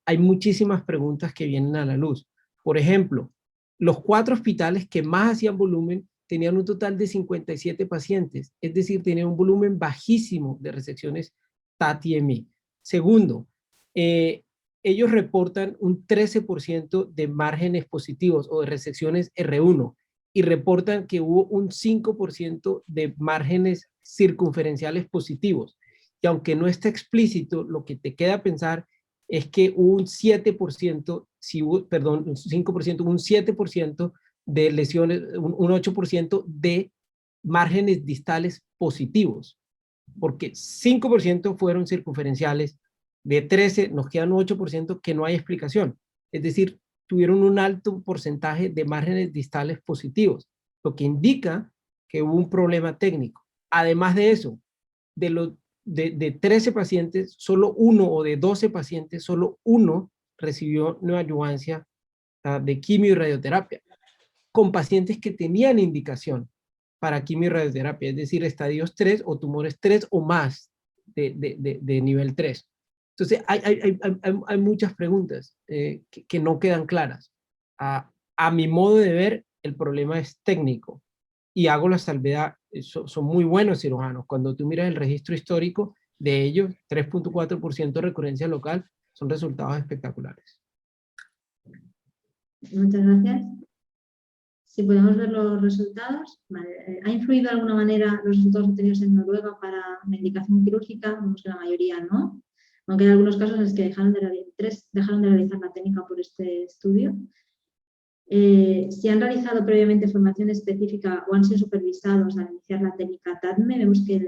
hay muchísimas preguntas que vienen a la luz. Por ejemplo, los 4 hospitales que más hacían volumen tenían un total de 57 pacientes, es decir, tenían un volumen bajísimo de resecciones TAT-TMI. Segundo, ellos reportan un 13% de márgenes positivos o de resecciones R1 y reportan que hubo un 5% de márgenes circunferenciales positivos. Y aunque no está explícito, lo que te queda pensar es que hubo un 7%, perdón, un 5%, un 7% de lesiones, un 8% de márgenes distales positivos, porque 5% fueron circunferenciales, de 13 nos quedan un 8% que no hay explicación, es decir, tuvieron un alto porcentaje de márgenes distales positivos, lo que indica que hubo un problema técnico. Además de eso, de 13 pacientes, solo uno, o de 12 pacientes, solo uno recibió neoadyuvancia de quimio y radioterapia, con pacientes que tenían indicación para quimio y radioterapia, es decir, estadios 3 o tumores 3 o más de nivel 3. Entonces, hay muchas preguntas que no quedan claras. A mi modo de ver, el problema es técnico. Y hago la salvedad, son muy buenos cirujanos. Cuando tú miras el registro histórico de ellos, 3.4% de recurrencia local, son resultados espectaculares. Muchas gracias. Si podemos ver los resultados, vale. ¿Ha influido de alguna manera los resultados obtenidos en Noruega para la indicación quirúrgica? Vemos que la mayoría no, aunque hay algunos casos en los que dejaron de realizar la técnica por este estudio. Si han realizado previamente formación específica o han sido supervisados al iniciar la técnica TADME, vemos que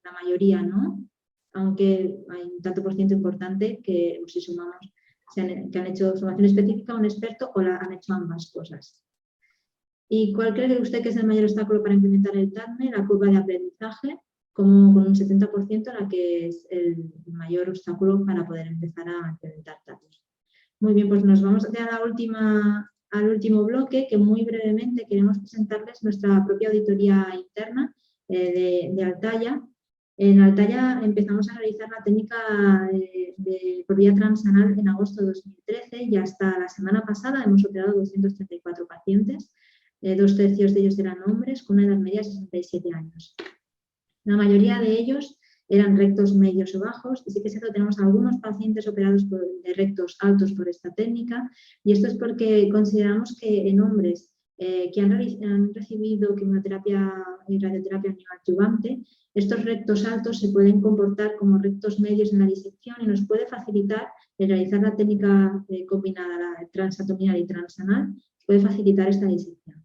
la mayoría no, aunque hay un tanto por ciento importante que, si sumamos, que han hecho formación específica, un experto o han hecho ambas cosas. ¿Y cuál cree usted que es el mayor obstáculo para implementar el TADME? La curva de aprendizaje, como con un 70%, la que es el mayor obstáculo para poder empezar a implementar TADME. Muy bien, pues nos vamos ya al último bloque, que muy brevemente queremos presentarles nuestra propia auditoría interna de Altaya. En Altaya empezamos a realizar la técnica por vía transanal en agosto de 2013 y hasta la semana pasada hemos operado 234 pacientes. 2/3 de ellos eran hombres con una edad media de 67 años. La mayoría de ellos eran rectos medios o bajos, y sí que es cierto, tenemos algunos pacientes operados de rectos altos por esta técnica, y esto es porque consideramos que en hombres que han recibido quimioterapia y radioterapia neoadyuvante, estos rectos altos se pueden comportar como rectos medios en la disección y nos puede facilitar el realizar la técnica combinada, la transabdominal y transanal, puede facilitar esta disección.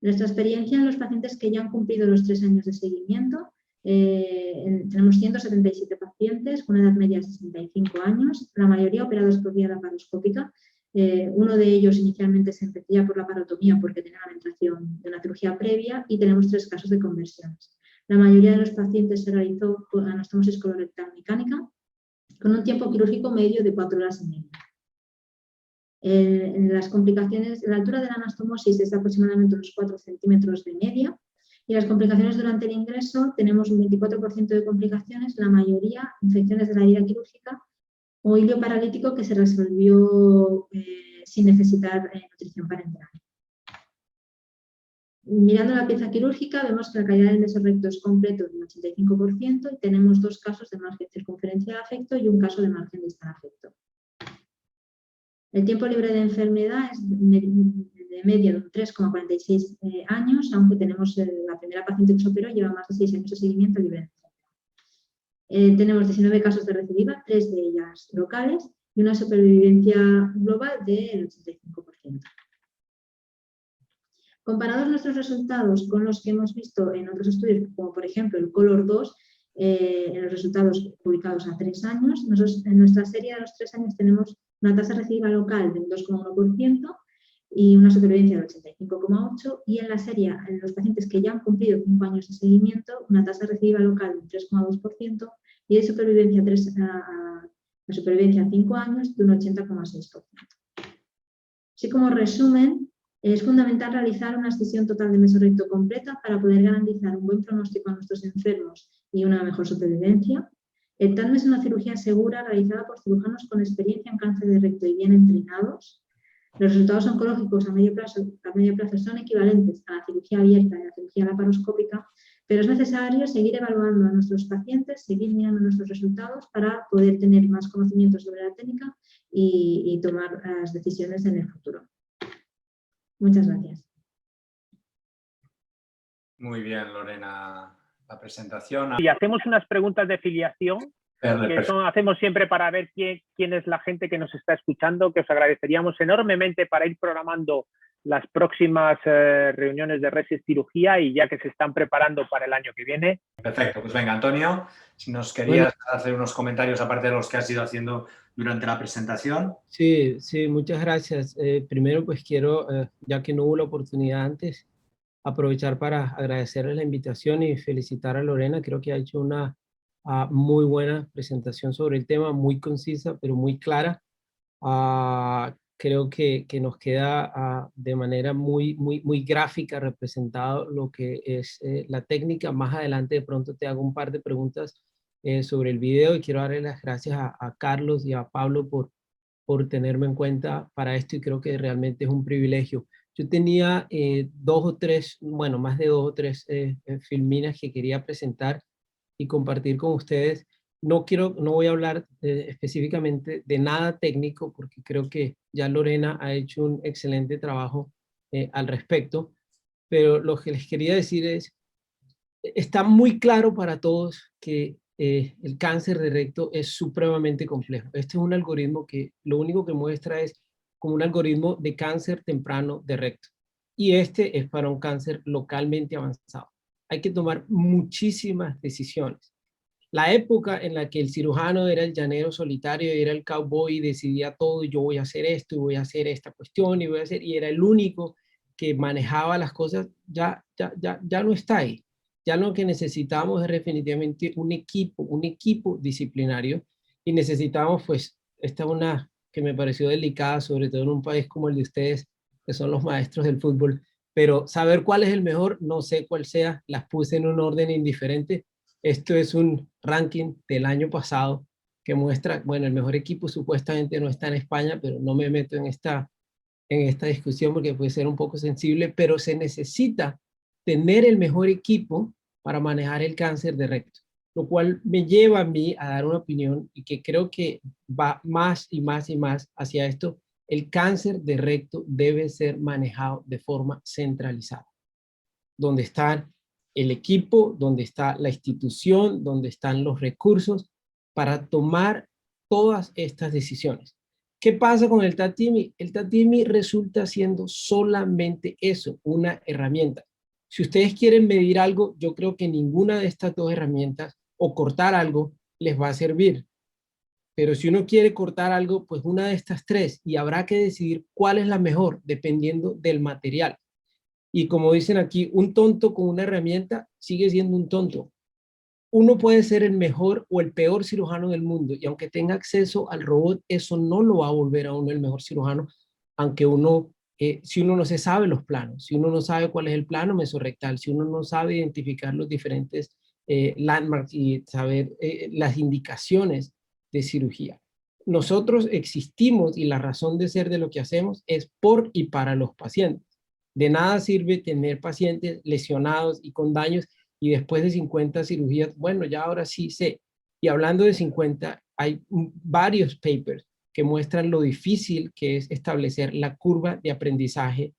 Nuestra experiencia en los pacientes que ya han cumplido los 3 años de seguimiento, tenemos 177 pacientes con una edad media de 65 años, la mayoría operados por vía laparoscópica. Uno de ellos inicialmente se empezó por la laparotomía porque tenía la penetración de una cirugía previa, y tenemos 3 casos de conversiones. La mayoría de los pacientes se realizó con anastomosis colorectal mecánica con un tiempo quirúrgico medio de 4 horas y media. En las complicaciones, la altura de la anastomosis es de aproximadamente unos 4 centímetros de media, y las complicaciones durante el ingreso tenemos un 24% de complicaciones, la mayoría infecciones de la herida quirúrgica, o hilo paralítico que se resolvió sin necesitar nutrición parenteral. Mirando la pieza quirúrgica vemos que la calidad del mesorrecto es completo del 85% y tenemos 2 casos de margen circunferencial afecto y un caso de margen distal afecto. El tiempo libre de enfermedad es de media de 3,46 años, aunque tenemos la primera paciente que se operó lleva más de 6 años de seguimiento libre de enfermedad. Tenemos 19 casos de recidiva, 3 de ellas locales y una supervivencia global del 85%. Comparados nuestros resultados con los que hemos visto en otros estudios, como por ejemplo el Color 2, en los resultados publicados a 3 años, en nuestra serie de los 3 años tenemos una tasa recidiva local del 2,1% y una supervivencia del 85,8%, y en la serie, en los pacientes que ya han cumplido 5 años de seguimiento, una tasa recidiva local del 3,2% y de supervivencia a supervivencia a 5 años de un 80,6%. Así como resumen, es fundamental realizar una excisión total de mesorrecto completa para poder garantizar un buen pronóstico a nuestros enfermos y una mejor supervivencia. El TANM es una cirugía segura realizada por cirujanos con experiencia en cáncer de recto y bien entrenados. Los resultados oncológicos a medio plazo son equivalentes a la cirugía abierta y a la cirugía laparoscópica, pero es necesario seguir evaluando a nuestros pacientes, seguir mirando nuestros resultados para poder tener más conocimientos sobre la técnica y tomar las decisiones en el futuro. Muchas gracias. Muy bien, Lorena, la presentación. Y hacemos unas preguntas de filiación, que hacemos siempre para ver quién es la gente que nos está escuchando, que os agradeceríamos enormemente para ir programando las próximas reuniones de Resis Cirugía y ya que se están preparando para el año que viene. Perfecto, pues venga, Antonio, si nos querías hacer unos comentarios aparte de los que has ido haciendo durante la presentación. Sí, muchas gracias. Primero, pues quiero, ya que no hubo la oportunidad antes, aprovechar para agradecerle la invitación y felicitar a Lorena. Creo que ha hecho una muy buena presentación sobre el tema, muy concisa, pero muy clara. Creo que nos queda de manera muy gráfica representado lo que es la técnica. Más adelante de pronto te hago un par de preguntas sobre el video y quiero darle las gracias a Carlos y a Pablo por tenerme en cuenta para esto y creo que realmente es un privilegio. Yo tenía más de dos o tres filminas que quería presentar y compartir con ustedes. No voy a hablar específicamente de nada técnico porque creo que ya Lorena ha hecho un excelente trabajo al respecto, pero lo que les quería decir es, está muy claro para todos que el cáncer de recto es supremamente complejo. Este es un algoritmo que lo único que muestra es como un algoritmo de cáncer temprano de recto. Y este es para un cáncer localmente avanzado. Hay que tomar muchísimas decisiones. La época en la que el cirujano era el llanero solitario, era el cowboy y decidía todo, y yo voy a hacer esto, y voy a hacer esta cuestión, y era el único que manejaba las cosas, ya no está ahí. Ya lo que necesitamos es definitivamente un equipo disciplinario, y necesitamos, pues, esta es una que me pareció delicada, sobre todo en un país como el de ustedes, que son los maestros del fútbol, pero saber cuál es el mejor, no sé cuál sea, las puse en un orden indiferente. Esto es un ranking del año pasado que muestra, bueno, el mejor equipo supuestamente no está en España, pero no me meto en esta discusión porque puede ser un poco sensible, pero se necesita tener el mejor equipo para manejar el cáncer de recto, lo cual me lleva a mí a dar una opinión y que creo que va más y más hacia esto. El cáncer de recto debe ser manejado de forma centralizada, donde está el equipo, donde está la institución, donde están los recursos para tomar todas estas decisiones. ¿Qué pasa con el TATIMI? El TATIMI resulta siendo solamente eso, una herramienta. Si ustedes quieren medir algo, yo creo que ninguna de estas dos herramientas o cortar algo les va a servir. Pero si uno quiere cortar algo, pues una de estas tres, y habrá que decidir cuál es la mejor dependiendo del material. Y como dicen aquí, un tonto con una herramienta sigue siendo un tonto. Uno puede ser el mejor o el peor cirujano del mundo y aunque tenga acceso al robot, eso no lo va a volver a uno el mejor cirujano, aunque si uno no se sabe los planos, si uno no sabe cuál es el plano mesorrectal, si uno no sabe identificar los diferentes landmarks y saber las indicaciones de cirugía. nosotros existimos y la razón de ser de lo que hacemos es por y para los pacientes. De nada sirve tener pacientes lesionados y con daños y después de 50 cirugías, bueno, ya ahora sí sé. Y hablando de 50, hay varios papers que muestran lo difícil que es establecer la curva de aprendizaje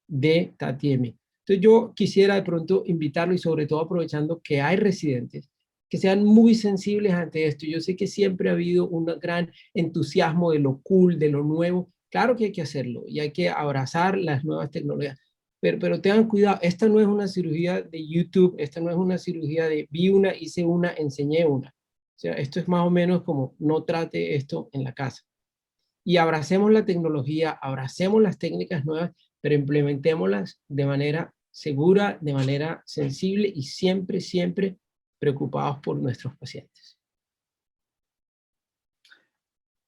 de TATI-M. Entonces yo quisiera de pronto invitarlo y sobre todo aprovechando que hay residentes que sean muy sensibles ante esto. Yo sé que siempre ha habido un gran entusiasmo de lo cool, de lo nuevo. Claro que hay que hacerlo y hay que abrazar las nuevas tecnologías. Pero tengan cuidado, esta no es una cirugía de YouTube, esta no es una cirugía de vi una, hice una, enseñé una. O sea, esto es más o menos como no trate esto en la casa. Y abracemos la tecnología, abracemos las técnicas nuevas, pero implementémoslas de manera segura, de manera sensible y siempre, siempre preocupados por nuestros pacientes.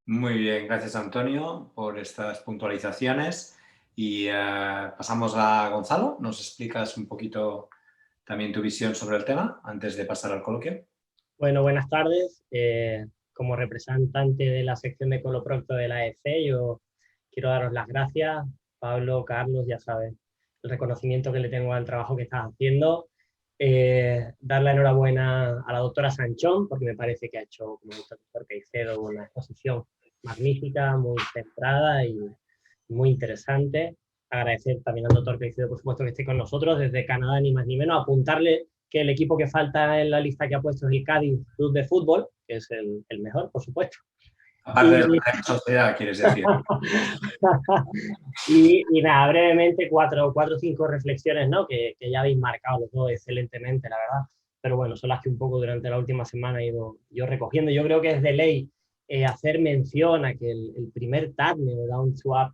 Muy bien, gracias Antonio por estas puntualizaciones. Y pasamos a Gonzalo. ¿Nos explicas un poquito también tu visión sobre el tema antes de pasar al coloquio? Bueno, buenas tardes. Como representante de la sección de coloprocto de la AEC, yo quiero daros las gracias. Pablo, Carlos, ya sabes, el reconocimiento que le tengo al trabajo que estás haciendo. Dar la enhorabuena a la doctora Sanchón, porque me parece que ha hecho, como el doctor Caicedo, una exposición magnífica, muy centrada y muy interesante. Agradecer también al doctor Caicedo, por supuesto, que esté con nosotros desde Canadá, ni más ni menos. Apuntarle que el equipo que falta en la lista que ha puesto es el Cádiz Club de Fútbol, que es el mejor, por supuesto. Aparte de la sociedad, quieres decir. y nada, brevemente, cuatro o cinco reflexiones, ¿no? que ya habéis marcado los dos excelentemente, la verdad. Pero bueno, son las que un poco durante la última semana he ido yo recogiendo. Yo creo que es de ley hacer mención a que el primer TATME de Down Swap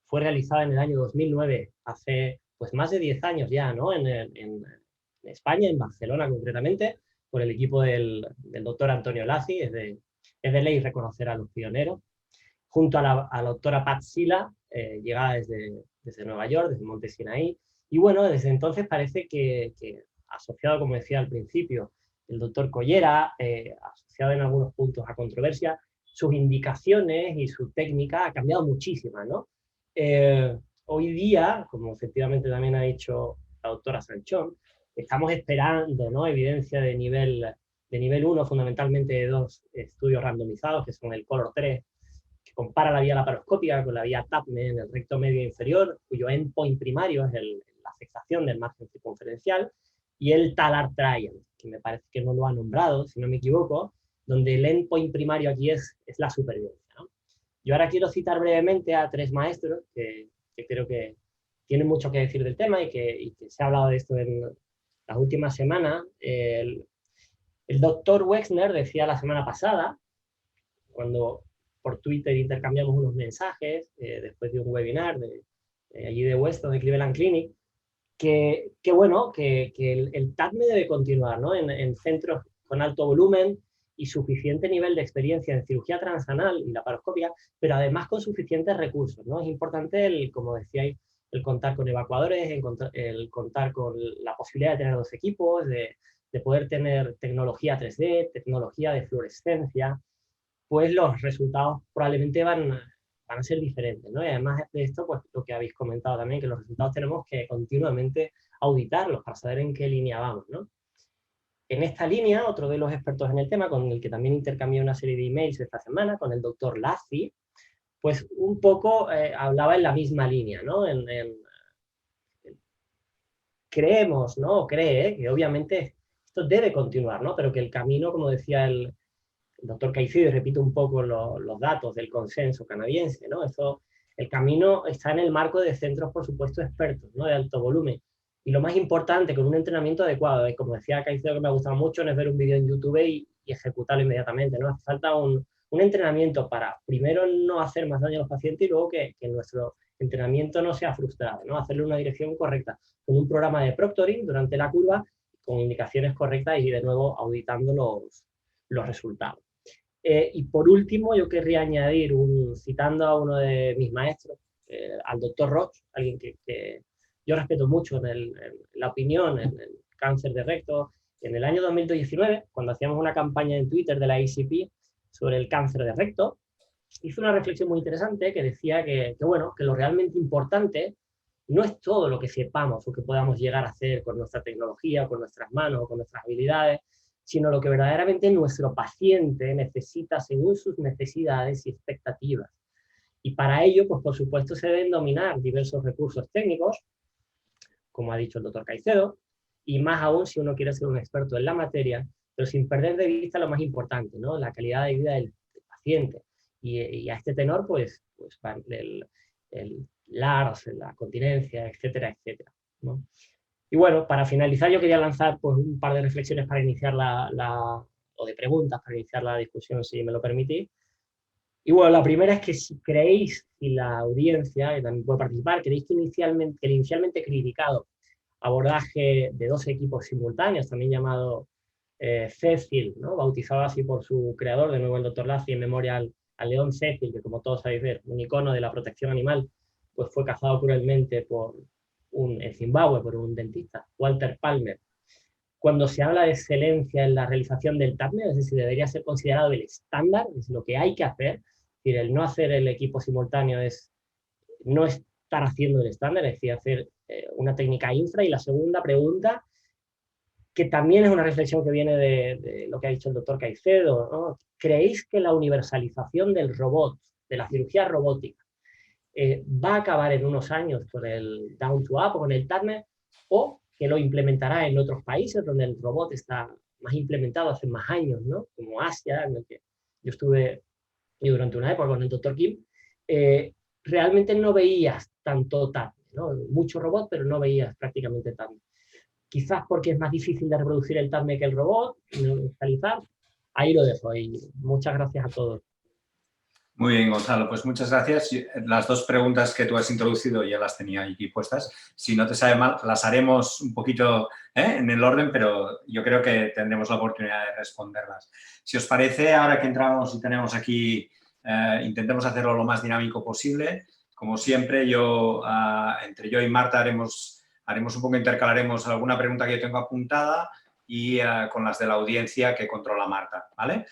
fue realizado en el año 2009, hace pues más de 10 años ya, ¿no? En España, en Barcelona concretamente, por el equipo del doctor Antonio Lazi. Es de ley reconocer a los pioneros. Junto a la doctora Pat Sila, llegada desde Nueva York, desde Monte Sinaí. Y bueno, desde entonces parece que asociado, como decía al principio, el doctor Collera, asociado en algunos puntos a controversia, sus indicaciones y su técnica ha cambiado muchísimo, ¿no? Hoy día, como efectivamente también ha dicho la doctora Sanchón, estamos esperando, ¿no?, evidencia de nivel 1, fundamentalmente de dos estudios randomizados, que son el Color 3, que compara la vía laparoscópica con la vía TATME en el recto medio inferior, cuyo endpoint primario es la afectación del margen circunferencial, y el TALAR Trial, que me parece que no lo ha nombrado, si no me equivoco, donde el endpoint primario aquí es la supervivencia, ¿no? Yo ahora quiero citar brevemente a tres maestros que creo que tienen mucho que decir del tema y que se ha hablado de esto en las últimas semanas. El doctor Wexner decía la semana pasada, cuando por Twitter intercambiamos unos mensajes después de un webinar allí de Weston, de Cleveland Clinic, que el TATME debe continuar, ¿no?, en centros con alto volumen y suficiente nivel de experiencia en cirugía transanal y laparoscopia, pero además con suficientes recursos, ¿no? Es importante, como decíais, el contar con evacuadores, el contar con la posibilidad de tener dos equipos, de poder tener tecnología 3D, tecnología de fluorescencia, pues los resultados probablemente van a ser diferentes, ¿no? Y además de esto, pues lo que habéis comentado también, que los resultados tenemos que continuamente auditarlos para saber en qué línea vamos, ¿no? En esta línea, otro de los expertos en el tema, con el que también intercambié una serie de emails esta semana, con el doctor Lazi, pues un poco hablaba en la misma línea, ¿no? Creemos, ¿no?, o cree que obviamente esto debe continuar, ¿no?, pero que el camino, como decía el doctor Caicedo, y repito un poco los datos del consenso canadiense, ¿no?, el camino está en el marco de centros, por supuesto, expertos, ¿no?, de alto volumen. Y lo más importante, con un entrenamiento adecuado, como decía Caicedo, que me ha gustado mucho, no es ver un vídeo en YouTube y ejecutarlo inmediatamente, ¿no? Hace falta un entrenamiento para, primero, no hacer más daño a los pacientes y luego que nuestro entrenamiento no sea frustrado, ¿no? Hacerle una dirección correcta, con un programa de proctoring durante la curva, con indicaciones correctas y, de nuevo, auditando los resultados. Y por último, yo querría añadir, citando a uno de mis maestros, al doctor Roch, alguien que yo respeto mucho en la opinión, en el cáncer de recto. En el año 2019, cuando hacíamos una campaña en Twitter de la ACP sobre el cáncer de recto, hizo una reflexión muy interesante que decía bueno, que lo realmente importante no es todo lo que sepamos o que podamos llegar a hacer con nuestra tecnología, o con nuestras manos, o con nuestras habilidades, sino lo que verdaderamente nuestro paciente necesita según sus necesidades y expectativas. Y para ello, pues por supuesto, se deben dominar diversos recursos técnicos, como ha dicho el doctor Caicedo, y más aún si uno quiere ser un experto en la materia, pero sin perder de vista lo más importante, ¿no? La calidad de vida del paciente. Y a este tenor, pues el LARS, la continencia, etcétera, etcétera, ¿no? Y bueno, para finalizar yo quería lanzar pues, un par de reflexiones para iniciar o de preguntas para iniciar la discusión, si me lo permitís. Y bueno, la primera es que si creéis, y la audiencia, que también puede participar, creéis que el inicialmente criticado abordaje de 2 equipos simultáneos, también llamado Cecil, ¿no? Bautizado así por su creador, de nuevo el doctor Lacy, en memoria al león Cecil, que como todos sabéis es un icono de la protección animal, pues fue cazado cruelmente en Zimbabue por un dentista, Walter Palmer. Cuando se habla de excelencia en la realización del TAPME, es decir, debería ser considerado el estándar, es lo que hay que hacer, es decir, el no hacer el equipo simultáneo es no estar haciendo el estándar, es decir, hacer una técnica infra. Y la segunda pregunta, que también es una reflexión que viene de lo que ha dicho el doctor Caicedo, ¿no? ¿Creéis que la universalización del robot, de la cirugía robótica, va a acabar en unos años con el Down to Up o con el TAPME, o que lo implementará en otros países donde el robot está más implementado hace más años, ¿no? Como Asia, en el que yo estuve durante una época con el doctor Kim, realmente no veías tanto TAPME, ¿no? Mucho robot, pero no veías prácticamente TAPME. Quizás porque es más difícil de reproducir el TAPME que el robot, universalizar. Ahí lo dejo, y muchas gracias a todos. Muy bien, Gonzalo, pues muchas gracias. Las 2 preguntas que tú has introducido ya las tenía aquí puestas. Si no te sabe mal, las haremos un poquito en el orden, pero yo creo que tendremos la oportunidad de responderlas. Si os parece, ahora que entramos y tenemos aquí, intentemos hacerlo lo más dinámico posible. Como siempre, entre yo y Marta haremos un poco, intercalaremos alguna pregunta que yo tengo apuntada y con las de la audiencia que controla Marta, ¿vale?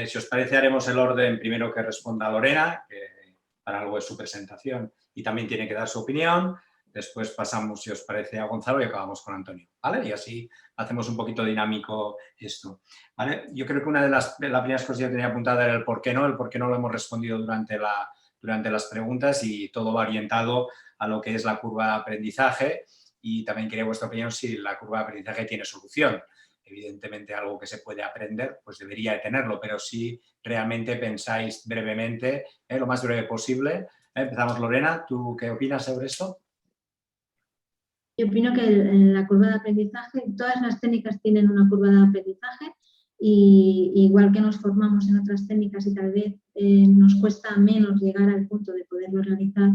Si os parece, haremos el orden primero que responda Lorena, que para algo es su presentación y también tiene que dar su opinión. Después pasamos, si os parece, a Gonzalo y acabamos con Antonio, ¿vale? Y así hacemos un poquito dinámico esto, ¿vale? Yo creo que una de las primeras cosas que yo tenía apuntada era el por qué no lo hemos respondido durante las preguntas, y todo va orientado a lo que es la curva de aprendizaje, y también quería vuestra opinión si la curva de aprendizaje tiene solución. Evidentemente, algo que se puede aprender, pues debería de tenerlo, pero si realmente pensáis brevemente, lo más breve posible. Empezamos, Lorena, ¿tú qué opinas sobre esto? Yo opino que la curva de aprendizaje, todas las técnicas tienen una curva de aprendizaje, y igual que nos formamos en otras técnicas y tal vez nos cuesta menos llegar al punto de poderlo realizar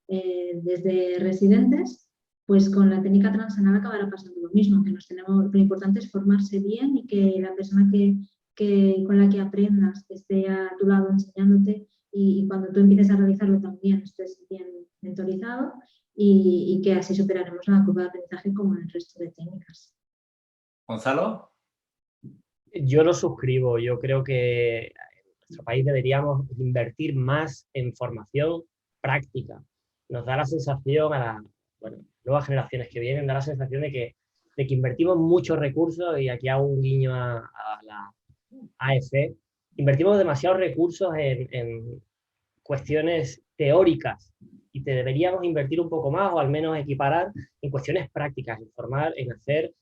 desde residentes, pues con la técnica transanal acabará pasando lo mismo, que lo importante es formarse bien y que la persona con la que aprendas esté a tu lado enseñándote, y cuando tú empieces a realizarlo también estés bien mentorizado, y que así superaremos la curva de aprendizaje como en el resto de técnicas. Gonzalo. Yo lo suscribo. Yo creo que en nuestro país deberíamos invertir más en formación práctica. Nos da la sensación a las nuevas generaciones que vienen, da la sensación de que invertimos muchos recursos, y aquí hago un guiño a la AFE, invertimos demasiados recursos en cuestiones teóricas, y te deberíamos invertir un poco más, o al menos equiparar en cuestiones prácticas, en formar, en hacer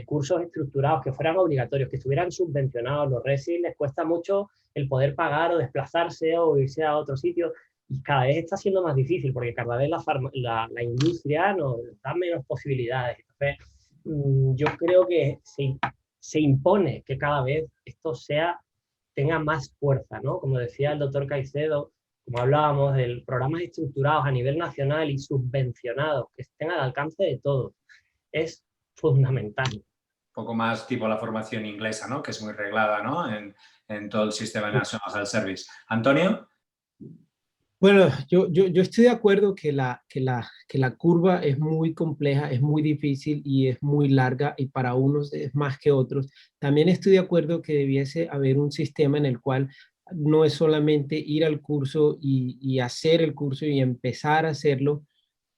cursos estructurados que fueran obligatorios, que estuvieran subvencionados. Los RESI les cuesta mucho el poder pagar o desplazarse o irse a otro sitio, y cada vez está siendo más difícil porque cada vez la industria nos da menos posibilidades. Entonces, yo creo que se impone que cada vez esto tenga más fuerza, ¿no? Como decía el doctor Caicedo, como hablábamos de programas estructurados a nivel nacional y subvencionados, que estén al alcance de todos, es fundamental. Un poco más tipo la formación inglesa, ¿no? Que es muy reglada, ¿no? En todo el sistema National Health Service. Antonio. Bueno, yo estoy de acuerdo que la curva es muy compleja, es muy difícil y es muy larga, y para unos es más que otros. También estoy de acuerdo que debiese haber un sistema en el cual no es solamente ir al curso y hacer el curso y empezar a hacerlo,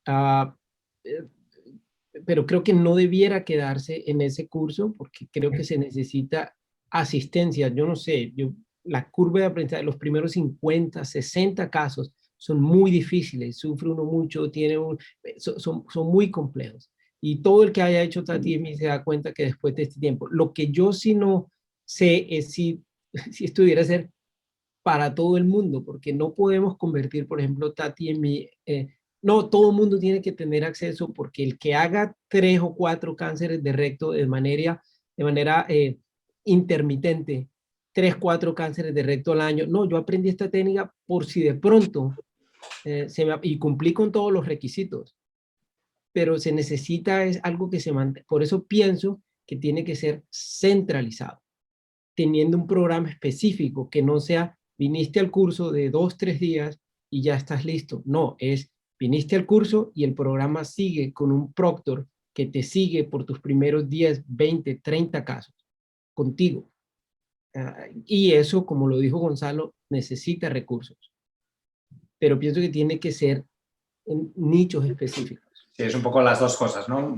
eh, pero creo que no debiera quedarse en ese curso porque creo que se necesita asistencia. Yo no sé, la curva de aprendizaje, los primeros 50, 60 casos son muy difíciles, sufre uno mucho, son muy complejos. Y todo el que haya hecho TATIEMI se da cuenta que después de este tiempo, lo que yo sí no sé es si estuviera a ser para todo el mundo, porque no podemos convertir, por ejemplo, TATIEMI, no, todo el mundo tiene que tener acceso, porque el que haga 3 o 4 cánceres de recto de manera intermitente, 3, 4 cánceres de recto al año, no, yo aprendí esta técnica por si de pronto, y cumplí con todos los requisitos, pero se necesita es algo que se mantenga. Por eso pienso que tiene que ser centralizado, teniendo un programa específico que no sea, viniste al curso de 2, 3 días y ya estás listo. No, viniste al curso y el programa sigue con un proctor que te sigue por tus primeros 10, 20, 30 casos contigo. Y eso, como lo dijo Gonzalo, necesita recursos. Pero pienso que tiene que ser en nichos específicos. Sí, es un poco las dos cosas, ¿no?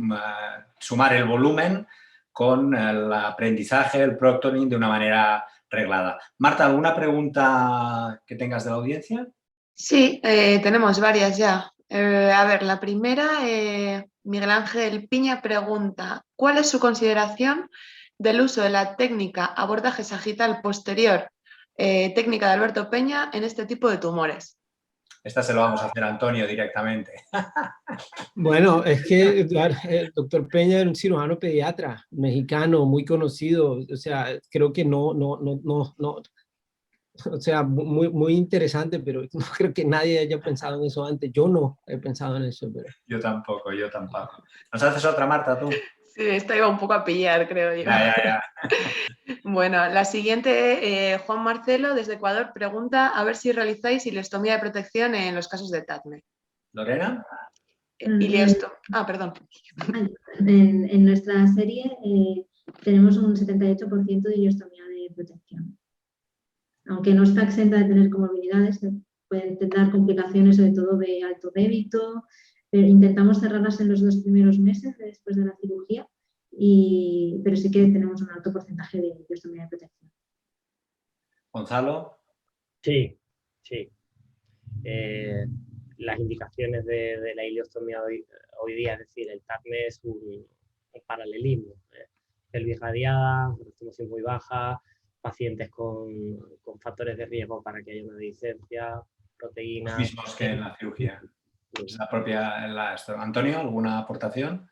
Sumar el volumen con el aprendizaje, el proctoring de una manera reglada. Marta, ¿alguna pregunta que tengas de la audiencia? Sí, tenemos varias ya. A ver, la primera, Miguel Ángel Piña pregunta, ¿cuál es su consideración del uso de la técnica abordaje sagital posterior, técnica de Alberto Peña, en este tipo de tumores? Esta se lo vamos a hacer a Antonio directamente. Bueno, es que el doctor Peña era un cirujano pediatra mexicano muy conocido, o sea, creo que no, o sea, muy interesante, pero no creo que nadie haya pensado en eso antes. Yo no he pensado en eso. Pero... Yo tampoco. ¿Nos haces otra, Marta, tú? Sí, esta iba un poco a pillar, creo yo. Ya. Bueno, la siguiente, Juan Marcelo, desde Ecuador, pregunta a ver si realizáis ileostomía de protección en los casos de TATME. ¿Lorena? Perdón. En nuestra serie tenemos un 78% de ileostomía de protección. Aunque no está exenta de tener comorbilidades, pueden dar complicaciones, sobre todo de alto débito, pero intentamos cerrarlas en los 2 primeros meses después de la cirugía, pero sí que tenemos un alto porcentaje de ileostomía de protección. ¿Gonzalo? Sí. Las indicaciones de la ileostomía hoy día, es decir, el TATME es un paralelismo. Pelvis radiada, estimación muy baja, pacientes con factores de riesgo para que haya una discencia, proteínas... Los mismos que en la cirugía. Es la propia... Antonio, ¿alguna aportación?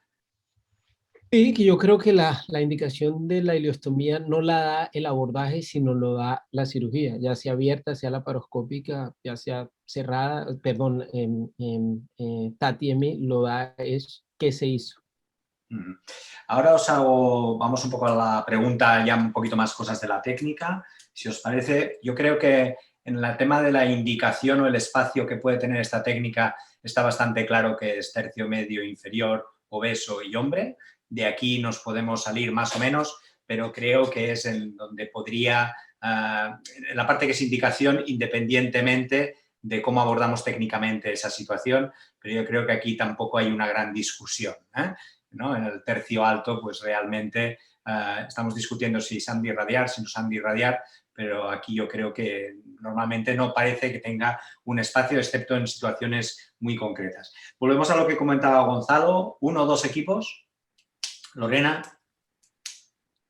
Sí, que yo creo que la indicación de la ileostomía no la da el abordaje, sino lo da la cirugía, ya sea abierta, sea laparoscópica, ya sea cerrada, perdón, TATIEMI, lo da es qué se hizo. Ahora vamos un poco a la pregunta, ya un poquito más cosas de la técnica. Si os parece, yo creo que en el tema de la indicación o el espacio que puede tener esta técnica está bastante claro que es tercio medio inferior, obeso y hombre. De aquí nos podemos salir más o menos, pero creo que es en donde podría, la parte que es indicación independientemente de cómo abordamos técnicamente esa situación, pero yo creo que aquí tampoco hay una gran discusión, ¿no? En el tercio alto, pues realmente estamos discutiendo si se han de irradiar, si no se han de irradiar, pero aquí yo creo que normalmente no parece que tenga un espacio, excepto en situaciones muy concretas. Volvemos a lo que comentaba Gonzalo, 1 o 2 equipos. Lorena.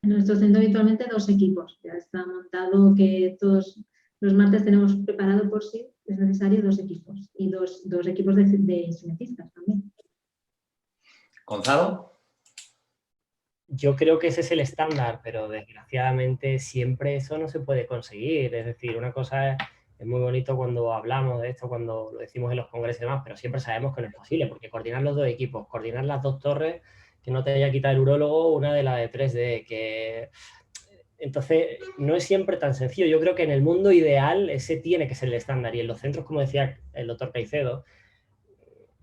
En nuestro centro habitualmente 2 equipos. Ya está montado que todos los martes tenemos preparado por si es necesario 2 equipos y dos equipos de instrumentistas también. Gonzalo. Yo creo que ese es el estándar, pero desgraciadamente siempre eso no se puede conseguir. Es decir, una cosa es muy bonito cuando hablamos de esto, cuando lo decimos en los congresos y demás, pero siempre sabemos que no es posible, porque coordinar los 2 equipos, coordinar las 2 torres, que no te haya quitado el urólogo una de la de 3D, que... Entonces, no es siempre tan sencillo. Yo creo que en el mundo ideal ese tiene que ser el estándar, y en los centros, como decía el doctor Caicedo,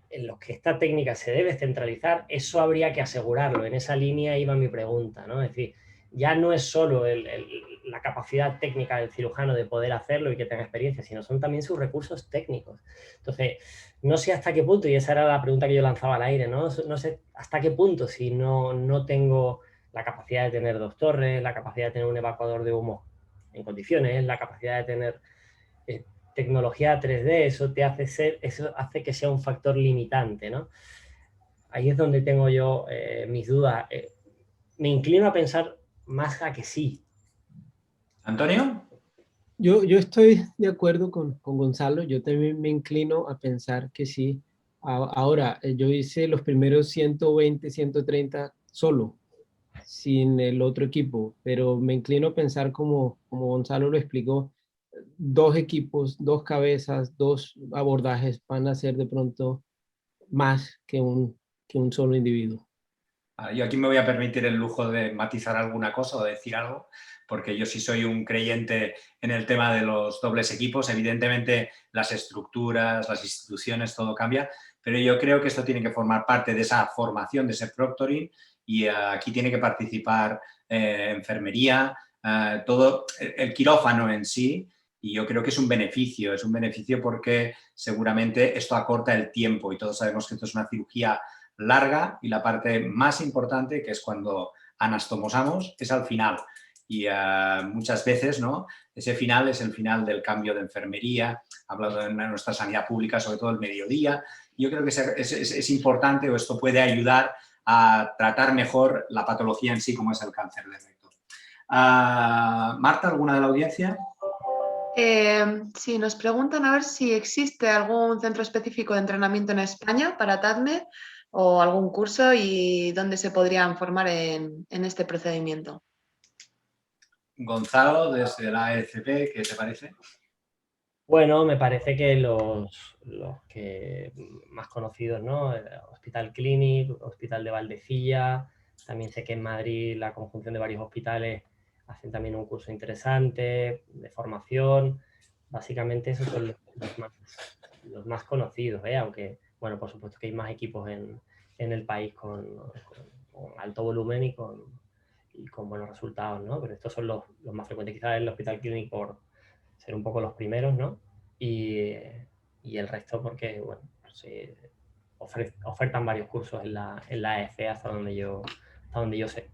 en los que esta técnica se debe centralizar, eso habría que asegurarlo. En esa línea iba mi pregunta, ¿no? Es decir, ya no es solo la capacidad técnica del cirujano de poder hacerlo y que tenga experiencia, sino son también sus recursos técnicos. Entonces, no sé hasta qué punto, y esa era la pregunta que yo lanzaba al aire, no sé hasta qué punto, si no tengo la capacidad de tener 2 torres, la capacidad de tener un evacuador de humo en condiciones, la capacidad de tener tecnología 3D, eso hace que sea un factor limitante, ¿no? Ahí es donde tengo yo mis dudas. Me inclino a pensar más a que sí. ¿Antonio? Yo estoy de acuerdo con Gonzalo, yo también me inclino a pensar que sí. Ahora, yo hice los primeros 120, 130 solo, sin el otro equipo, pero me inclino a pensar como Gonzalo lo explicó, 2 equipos, 2 cabezas, 2 abordajes van a ser de pronto más que un solo individuo. Yo aquí me voy a permitir el lujo de matizar alguna cosa o decir algo, porque yo sí soy un creyente en el tema de los dobles equipos. Evidentemente, las estructuras, las instituciones, todo cambia, pero yo creo que esto tiene que formar parte de esa formación, de ese proctoring, y aquí tiene que participar enfermería, todo el quirófano en sí, y yo creo que es un beneficio porque seguramente esto acorta el tiempo y todos sabemos que esto es una cirugía larga y la parte más importante, que es cuando anastomosamos, es al final. Y muchas veces, ¿no?, ese final es el final del cambio de enfermería, hablando de nuestra sanidad pública, sobre todo el mediodía. Yo creo que es importante, o esto puede ayudar a tratar mejor la patología en sí, como es el cáncer de recto. Marta, ¿alguna de la audiencia? Sí, nos preguntan a ver si existe algún centro específico de entrenamiento en España para TADME o algún curso y dónde se podrían formar en este procedimiento. Gonzalo, desde la AECP, ¿qué te parece? Bueno, me parece que los que más conocidos, ¿no? Hospital Clínic, Hospital de Valdecilla, también sé que en Madrid la conjunción de varios hospitales hacen también un curso interesante de formación. Básicamente esos son los más conocidos, ¿eh? Aunque, bueno, por supuesto que hay más equipos en el país con alto volumen y con buenos resultados, ¿no? Pero estos son los más frecuentes. Quizás el Hospital Clínic por ser un poco los primeros, ¿no? Y el resto porque, bueno, se ofertan varios cursos en la AEC hasta donde yo sé.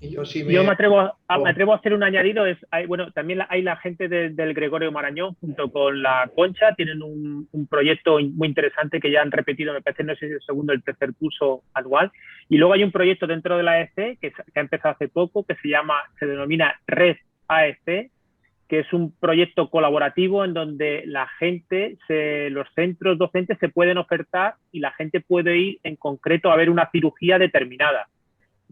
Yo me atrevo a hacer un añadido. Bueno, también hay la gente del Gregorio Marañón junto con la Concha, tienen un proyecto muy interesante que ya han repetido, me parece, no sé si el segundo o el tercer curso anual. Y luego hay un proyecto dentro de la AEC que ha empezado hace poco, que se denomina Red AEC, que es un proyecto colaborativo en donde la gente, los centros docentes se pueden ofertar y la gente puede ir en concreto a ver una cirugía determinada.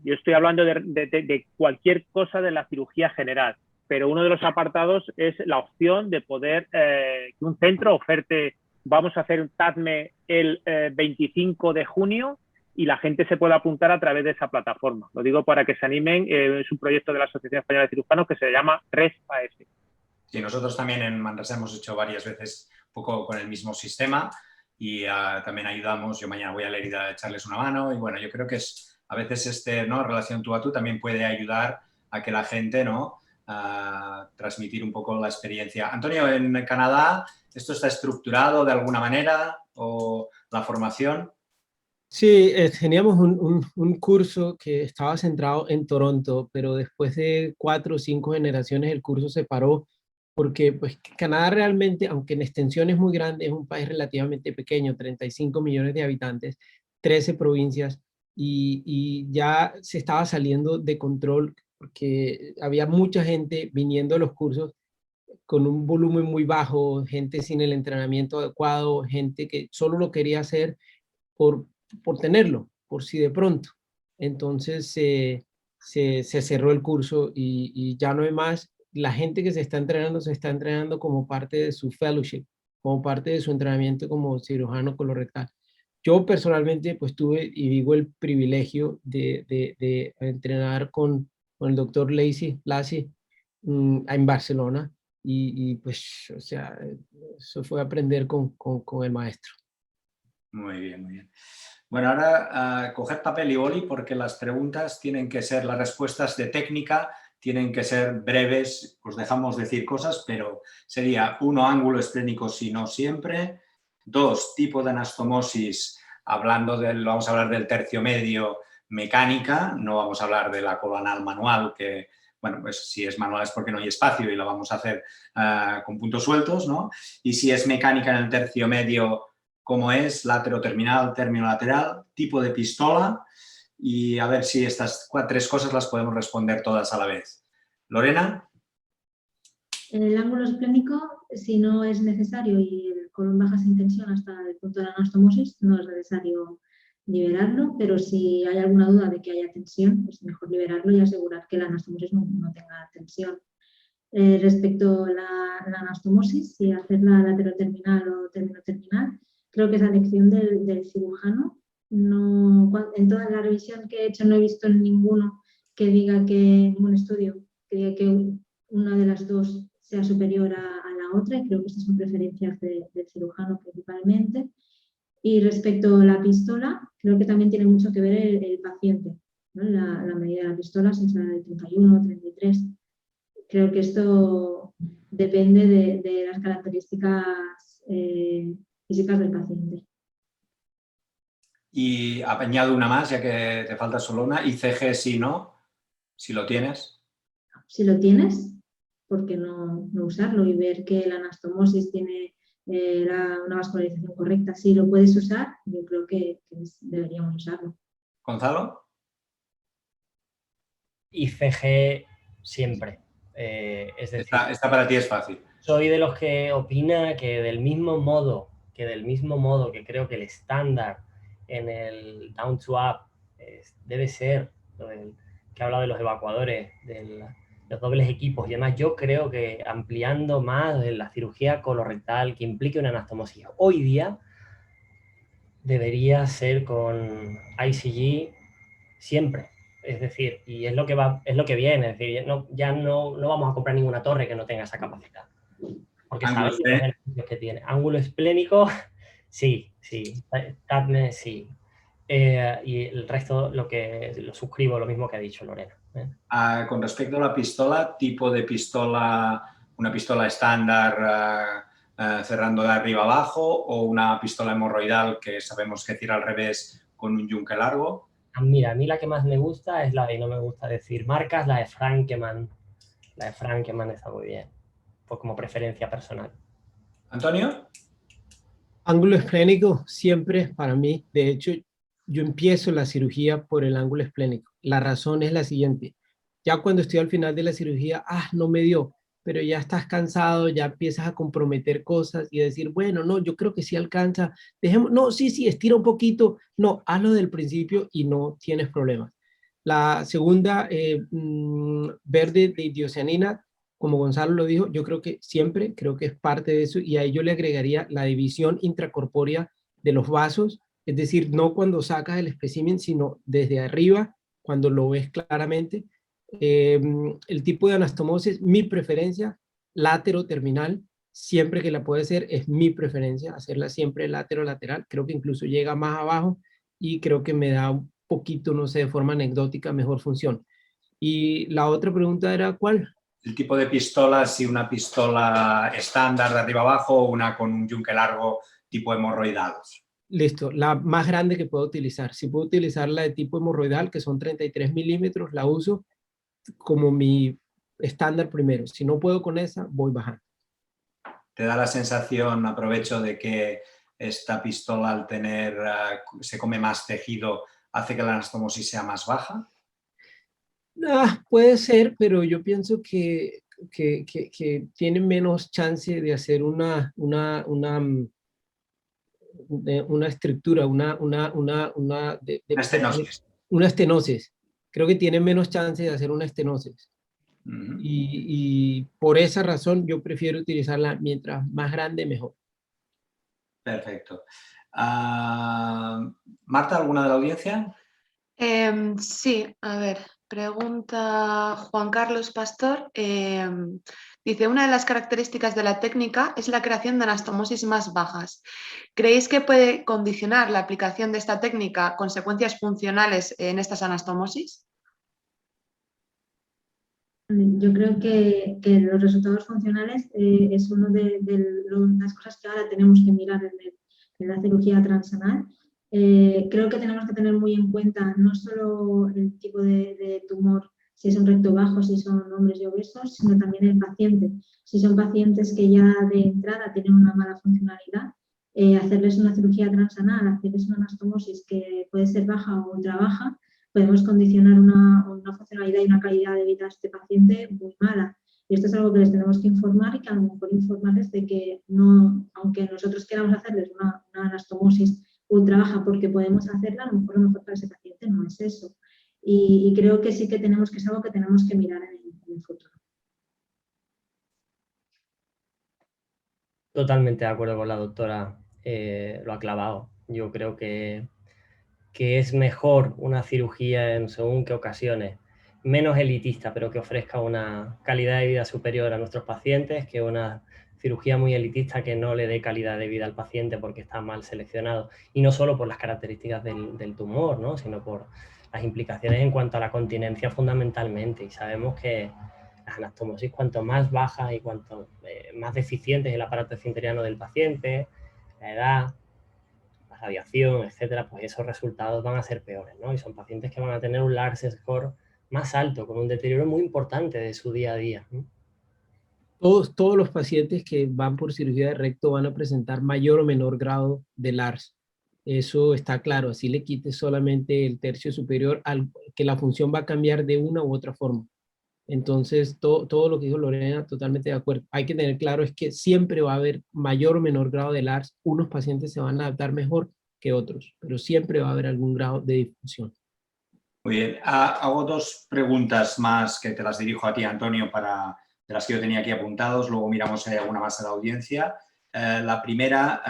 Yo estoy hablando de cualquier cosa de la cirugía general, pero uno de los apartados es la opción de poder que un centro oferte, vamos a hacer un TADME el 25 de junio y la gente se puede apuntar a través de esa plataforma. Lo digo para que se animen, es un proyecto de la Asociación Española de Cirujanos que se llama RES-AS. Sí, nosotros también en Manresa hemos hecho varias veces un poco con el mismo sistema y también ayudamos. Yo mañana voy a leer y a echarles una mano y bueno, yo creo que a veces ¿no?, relación tú a tú también puede ayudar a que la gente, ¿no?, transmitir un poco la experiencia. Antonio, en Canadá, ¿esto está estructurado de alguna manera o la formación? Sí, teníamos un curso que estaba centrado en Toronto, pero después de 4 o 5 generaciones el curso se paró porque pues, Canadá realmente, aunque en extensión es muy grande, es un país relativamente pequeño, 35 millones de habitantes, 13 provincias, y ya se estaba saliendo de control porque había mucha gente viniendo a los cursos con un volumen muy bajo, gente sin el entrenamiento adecuado, gente que solo lo quería hacer por tenerlo, por si de pronto. Entonces se cerró el curso y ya no hay más. La gente que se está entrenando como parte de su fellowship, como parte de su entrenamiento como cirujano colorectal. Yo personalmente pues tuve y digo el privilegio de entrenar con el doctor Lassie en Barcelona y pues, o sea, eso fue aprender con el maestro. Muy bien, muy bien. Bueno, ahora coger papel y boli porque las preguntas tienen que ser, las respuestas de técnica tienen que ser breves, os dejamos decir cosas, pero sería 1, ángulo esplénico si no siempre, 2, tipo de anastomosis, vamos a hablar del tercio medio, mecánica, no vamos a hablar de la coloanal manual, que, bueno, pues si es manual es porque no hay espacio y la vamos a hacer con puntos sueltos, ¿no? Y si es mecánica en el tercio medio, cómo es, lateroterminal, término lateral, tipo de pistola, y a ver si estas 3 cosas las podemos responder todas a la vez. Lorena. El ángulo esplénico, si no es necesario y el colon baja sin tensión hasta el punto de la anastomosis, no es necesario liberarlo, pero si hay alguna duda de que haya tensión, pues mejor liberarlo y asegurar que la anastomosis no tenga tensión. Respecto a la anastomosis, si hacerla lateroterminal o término-terminal, creo que es la elección del cirujano. En toda la revisión que he hecho no he visto ninguno que diga ningún estudio que diga que una de las dos sea superior a la otra, y creo que estas son preferencias del cirujano principalmente. Y respecto a la pistola, creo que también tiene mucho que ver el paciente, ¿no? La medida de la pistola, si será de 31 o 33. Creo que esto depende de las características físicas del paciente. Y añado una más, ya que te falta solo una, ICG si no, si lo tienes. Si lo tienes, ¿por qué no usarlo y ver que la anastomosis tiene una vascularización correcta? Si lo puedes usar, yo creo que deberíamos usarlo. Gonzalo. ICG siempre. Es decir, esta para ti es fácil. Soy de los que opina que del mismo modo que creo que el estándar en el down to up debe ser que habla de los evacuadores, de los dobles equipos y demás, yo creo que ampliando más de la cirugía colorectal que implique una anastomosis hoy día debería ser con ICG siempre. Es decir, y es lo que viene, es decir, ya no vamos a comprar ninguna torre que no tenga esa capacidad. Porque sabes los beneficios que tiene. Ángulo esplénico, sí. Tightness, sí. Y el resto lo suscribo, lo mismo que ha dicho Lorena. Con respecto a la pistola, tipo de pistola, una pistola estándar cerrando de arriba abajo o una pistola hemorroidal que sabemos que tira al revés con un yunque largo. Mira, a mí la que más me gusta es la de, no me gusta decir marcas, la de Frankemann. La de Frankemann está muy bien, pues como preferencia personal. ¿Antonio? Ángulo esplénico siempre para mí. De hecho, yo empiezo la cirugía por el ángulo esplénico. La razón es la siguiente. Ya cuando estoy al final de la cirugía, no me dio, pero ya estás cansado, ya empiezas a comprometer cosas y decir, bueno, no, yo creo que sí alcanza. Dejemos, no, sí, estira un poquito. No, hazlo del principio y no tienes problemas. La segunda, verde de idiocianina, como Gonzalo lo dijo, yo creo que siempre, creo que es parte de eso, y a ello le agregaría la división intracorpórea de los vasos, es decir, no cuando sacas el espécimen, sino desde arriba, cuando lo ves claramente. El tipo de anastomosis, mi preferencia, látero-terminal, siempre que la puede hacer, es mi preferencia, hacerla siempre látero-lateral, creo que incluso llega más abajo y creo que me da un poquito, no sé, de forma anecdótica, mejor función. Y la otra pregunta era, ¿cuál? El tipo de pistola, si una pistola estándar de arriba abajo o una con un yunque largo tipo hemorroidal. Listo, la más grande que puedo utilizar. Si puedo utilizar la de tipo hemorroidal, que son 33 milímetros, la uso como mi estándar primero. Si no puedo con esa, voy bajando. ¿Te da la sensación, aprovecho, de que esta pistola al tener, se come más tejido, hace que la anastomosis sea más baja? Puede ser, pero yo pienso que tiene menos chance de hacer una estructura, una estenosis. Una estenosis. Creo que tiene menos chance de hacer una estenosis. Uh-huh. Y por esa razón yo prefiero utilizarla mientras más grande, mejor. Perfecto. Marta, ¿alguna de la audiencia? Sí, a ver, Pregunta Juan Carlos Pastor. Dice, una de las características de la técnica es la creación de anastomosis más bajas. ¿Creéis que puede condicionar la aplicación de esta técnica consecuencias funcionales en estas anastomosis? Yo creo que los resultados funcionales es una de las cosas que ahora tenemos que mirar en la cirugía transanal. Creo que tenemos que tener muy en cuenta no solo el tipo de tumor, si es un recto bajo, si son hombres y obesos, sino también el paciente. Si son pacientes que ya de entrada tienen una mala funcionalidad, hacerles una cirugía transanal, hacerles una anastomosis que puede ser baja o ultra baja, podemos condicionar una funcionalidad y una calidad de vida a este paciente muy mala. Y esto es algo que les tenemos que informar y que a lo mejor informarles de que no, aunque nosotros queramos hacerles una anastomosis ultra baja porque podemos hacerla, a lo mejor para ese paciente no es eso. Y creo que sí que tenemos que es algo que tenemos que mirar en el futuro. Totalmente de acuerdo con la doctora, lo ha clavado. Yo creo que es mejor una cirugía en según qué ocasiones, menos elitista, pero que ofrezca una calidad de vida superior a nuestros pacientes, que una cirugía muy elitista que no le dé calidad de vida al paciente porque está mal seleccionado. Y no solo por las características del tumor, ¿no? Sino por las implicaciones en cuanto a la continencia fundamentalmente. Y sabemos que las anastomosis, cuanto más bajas y cuanto más deficiente es el aparato esfinteriano del paciente, la edad, la radiación, etcétera, pues esos resultados van a ser peores, ¿no? Y son pacientes que van a tener un Large score más alto, con un deterioro muy importante de su día a día, ¿no? Todos los pacientes que van por cirugía de recto van a presentar mayor o menor grado de LARS. Eso está claro, así le quites solamente el tercio superior, que la función va a cambiar de una u otra forma. Entonces, todo lo que dijo Lorena, totalmente de acuerdo. Hay que tener claro es que siempre va a haber mayor o menor grado de LARS. Unos pacientes se van a adaptar mejor que otros, pero siempre va a haber algún grado de difusión. Muy bien. Hago dos preguntas más que te las dirijo a ti, Antonio, de las que yo tenía aquí apuntados. Luego miramos si hay alguna más a la audiencia. La primera,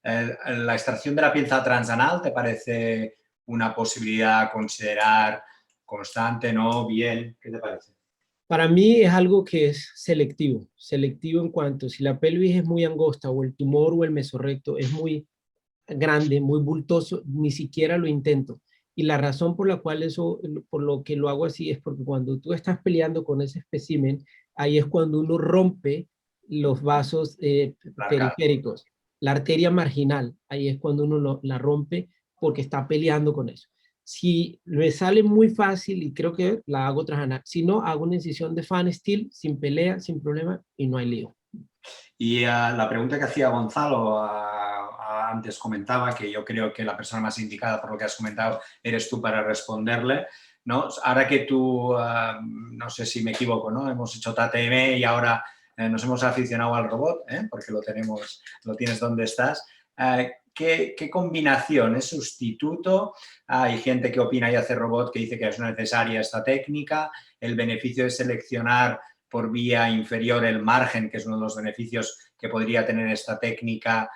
¿la extracción de la pinza transanal te parece una posibilidad a considerar constante, no? Bien, ¿qué te parece? Para mí es algo que es selectivo en cuanto si la pelvis es muy angosta o el tumor o el mesorrecto es muy grande, muy bultoso, ni siquiera lo intento. Y la razón por la cual por lo que lo hago así es porque cuando tú estás peleando con ese espécimen, ahí es cuando uno rompe los vasos periféricos, la arteria marginal, ahí es cuando uno la rompe porque está peleando con eso. Si me sale muy fácil y creo que la hago transanal, si no, hago una incisión de fan steel sin pelea, sin problema y no hay lío. Y la pregunta que hacía Gonzalo antes comentaba, que yo creo que la persona más indicada por lo que has comentado eres tú para responderle, ¿no? Ahora que tú, no sé si me equivoco, ¿no? Hemos hecho TATM y ahora nos hemos aficionado al robot, porque lo tienes donde estás. ¿Qué combinación? ¿Es sustituto? Hay gente que opina y hace robot que dice que es necesaria esta técnica. El beneficio de seleccionar por vía inferior el margen, que es uno de los beneficios que podría tener esta técnica.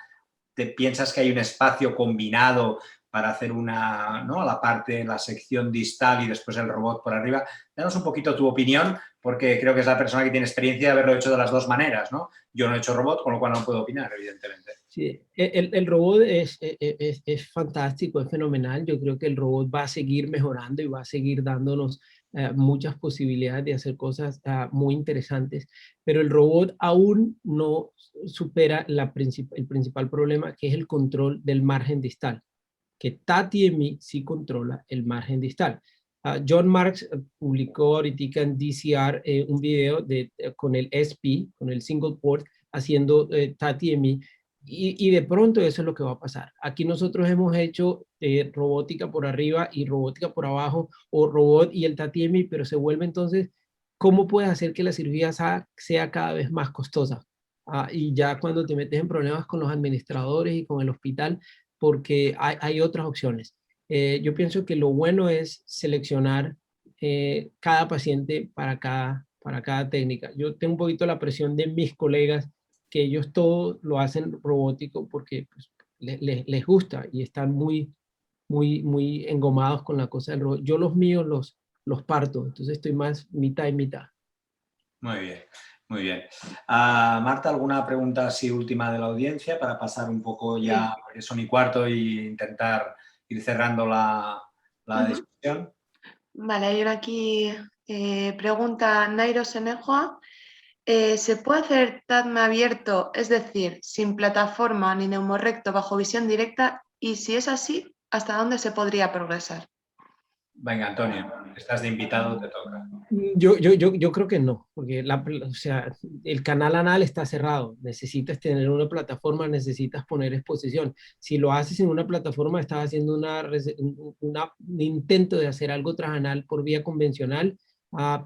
¿Piensas que hay un espacio combinado para hacer ¿no? la parte, la sección distal y después el robot por arriba? Danos un poquito tu opinión, porque creo que es la persona que tiene experiencia de haberlo hecho de las dos maneras, ¿no? Yo no he hecho robot, con lo cual no puedo opinar, evidentemente. Sí, el robot es fantástico, es fenomenal. Yo creo que el robot va a seguir mejorando y va a seguir dándonos muchas posibilidades de hacer cosas muy interesantes, pero el robot aún no supera el principal problema, que es el control del margen distal, que TATI-MI sí controla el margen distal. John Marks publicó ahorita en DCR un video con el SP, con el single port, haciendo TATI-MI, y de pronto eso es lo que va a pasar. Aquí nosotros hemos hecho robótica por arriba y robótica por abajo, o robot y el TATI-MI, pero se vuelve entonces, ¿cómo puedes hacer que la cirugía sea cada vez más costosa? Y ya cuando te metes en problemas con los administradores y con el hospital, porque hay otras opciones. Yo pienso que lo bueno es seleccionar cada paciente para cada técnica. Yo tengo un poquito la presión de mis colegas, que ellos todo lo hacen robótico porque pues, les gusta y están muy engomados con la cosa del robot. Yo los míos los parto. Entonces estoy más mitad y mitad. Muy bien, muy bien. Marta, ¿alguna pregunta así última de la audiencia para pasar un poco ya, porque son y cuarto, y intentar ir cerrando la discusión? Vale, hay una aquí, pregunta Nairo Senejoa. ¿Se puede hacer TADME abierto, es decir, sin plataforma ni neumorrecto bajo visión directa? Y si es así, ¿hasta dónde se podría progresar? Venga, Antonio, estás de invitado, te toca. Yo creo que no, porque o sea, el canal anal está cerrado. Necesitas tener una plataforma, necesitas poner exposición. Si lo haces en una plataforma, estás haciendo un intento de hacer algo transanal por vía convencional,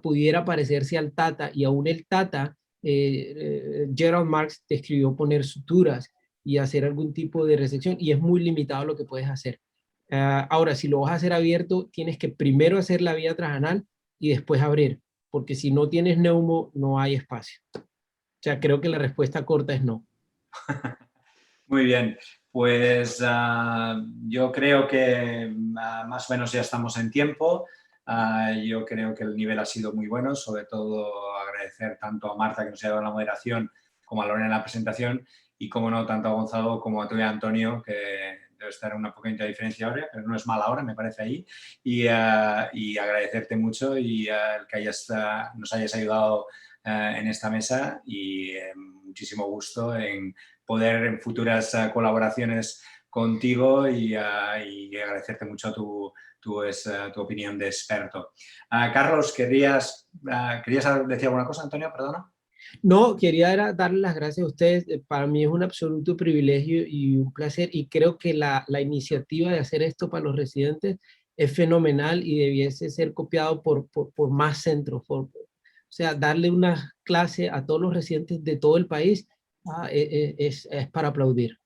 pudiera parecerse al Tata, y aún el Tata, Gerald Marx describió poner suturas y hacer algún tipo de resección, y es muy limitado lo que puedes hacer. Ahora, si lo vas a hacer abierto, tienes que primero hacer la vía transanal y después abrir, porque si no tienes neumo, no hay espacio. O sea, creo que la respuesta corta es no. Muy bien, pues yo creo que más o menos ya estamos en tiempo. Yo creo que el nivel ha sido muy bueno, sobre todo agradecer tanto a Marta, que nos ha dado la moderación, como a Lorena en la presentación, y como no, tanto a Gonzalo como a tú y a Antonio, que debe estar en una poquita diferencia ahora, pero no es mala hora, me parece ahí, y agradecerte mucho y el que nos hayas ayudado en esta mesa, y muchísimo gusto en poder en futuras colaboraciones contigo, y agradecerte mucho tu opinión de experto. Carlos, ¿querías decir alguna cosa, Antonio? Perdona. No, quería darle las gracias a ustedes. Para mí es un absoluto privilegio y un placer, y creo que la iniciativa de hacer esto para los residentes es fenomenal y debiese ser copiado por más centros. O sea, darle una clase a todos los residentes de todo el país es para aplaudir.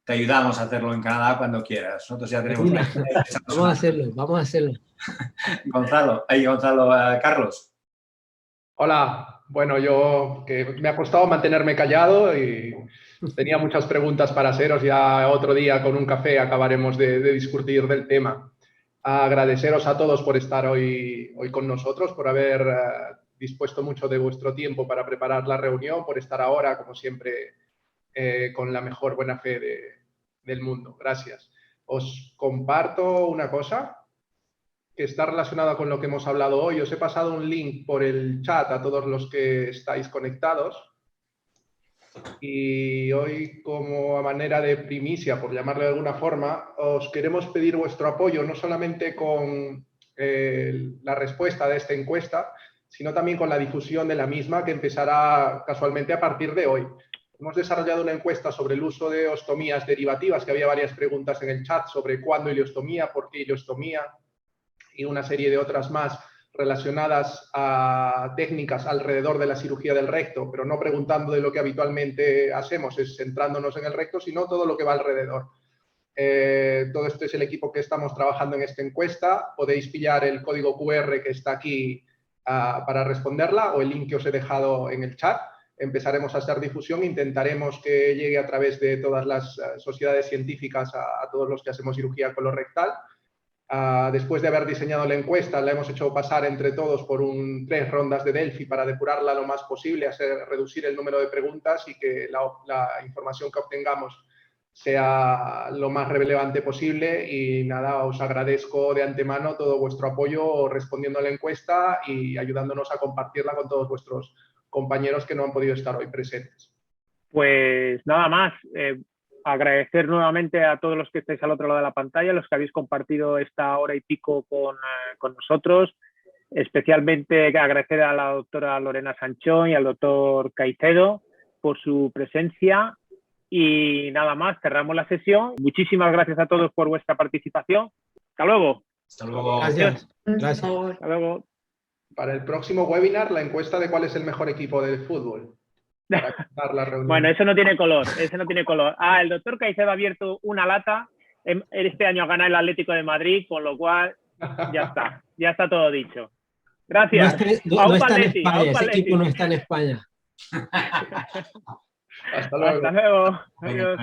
Te ayudamos a hacerlo en Canadá cuando quieras. Nosotros ya tenemos... Vamos a hacerlo, vamos a hacerlo. Gonzalo, Carlos. Hola, bueno, yo que me ha costado mantenerme callado y tenía muchas preguntas para haceros. Ya otro día con un café acabaremos de discutir del tema. Agradeceros a todos por estar hoy con nosotros, por haber dispuesto mucho de vuestro tiempo para preparar la reunión, por estar ahora, como siempre, con la mejor buena fe del mundo. Gracias. Os comparto una cosa que está relacionada con lo que hemos hablado hoy. Os he pasado un link por el chat a todos los que estáis conectados. Y hoy, como a manera de primicia, por llamarlo de alguna forma, os queremos pedir vuestro apoyo, no solamente con la respuesta de esta encuesta, sino también con la difusión de la misma, que empezará casualmente a partir de hoy. Hemos desarrollado una encuesta sobre el uso de ostomías derivativas, que había varias preguntas en el chat sobre cuándo ileostomía, por qué ileostomía, y una serie de otras más relacionadas a técnicas alrededor de la cirugía del recto, pero no preguntando de lo que habitualmente hacemos, es centrándonos en el recto, sino todo lo que va alrededor. Todo esto es el equipo que estamos trabajando en esta encuesta. Podéis pillar el código QR que está aquí para responderla, o el link que os he dejado en el chat. Empezaremos a hacer difusión, intentaremos que llegue a través de todas las sociedades científicas a todos los que hacemos cirugía colorectal. Después de haber diseñado la encuesta, la hemos hecho pasar entre todos por 3 rondas de Delphi para depurarla lo más posible, reducir el número de preguntas y que la información que obtengamos sea lo más relevante posible. Y nada, os agradezco de antemano todo vuestro apoyo respondiendo a la encuesta y ayudándonos a compartirla con todos vuestros compañeros que no han podido estar hoy presentes. Pues nada más. Agradecer nuevamente a todos los que estáis al otro lado de la pantalla, los que habéis compartido esta hora y pico con nosotros. Especialmente agradecer a la doctora Lorena Sanchón y al doctor Caicedo por su presencia. Y nada más, cerramos la sesión. Muchísimas gracias a todos por vuestra participación. Hasta luego. Hasta luego. Gracias. Gracias. Hasta luego. Para el próximo webinar, la encuesta de cuál es el mejor equipo de fútbol. Bueno, eso no tiene color, el doctor Caicedo ha abierto una lata, este año gana el Atlético de Madrid, con lo cual ya está todo dicho. Gracias. No está en España, ese equipo no está en España. Hasta luego. Hasta luego. Adiós.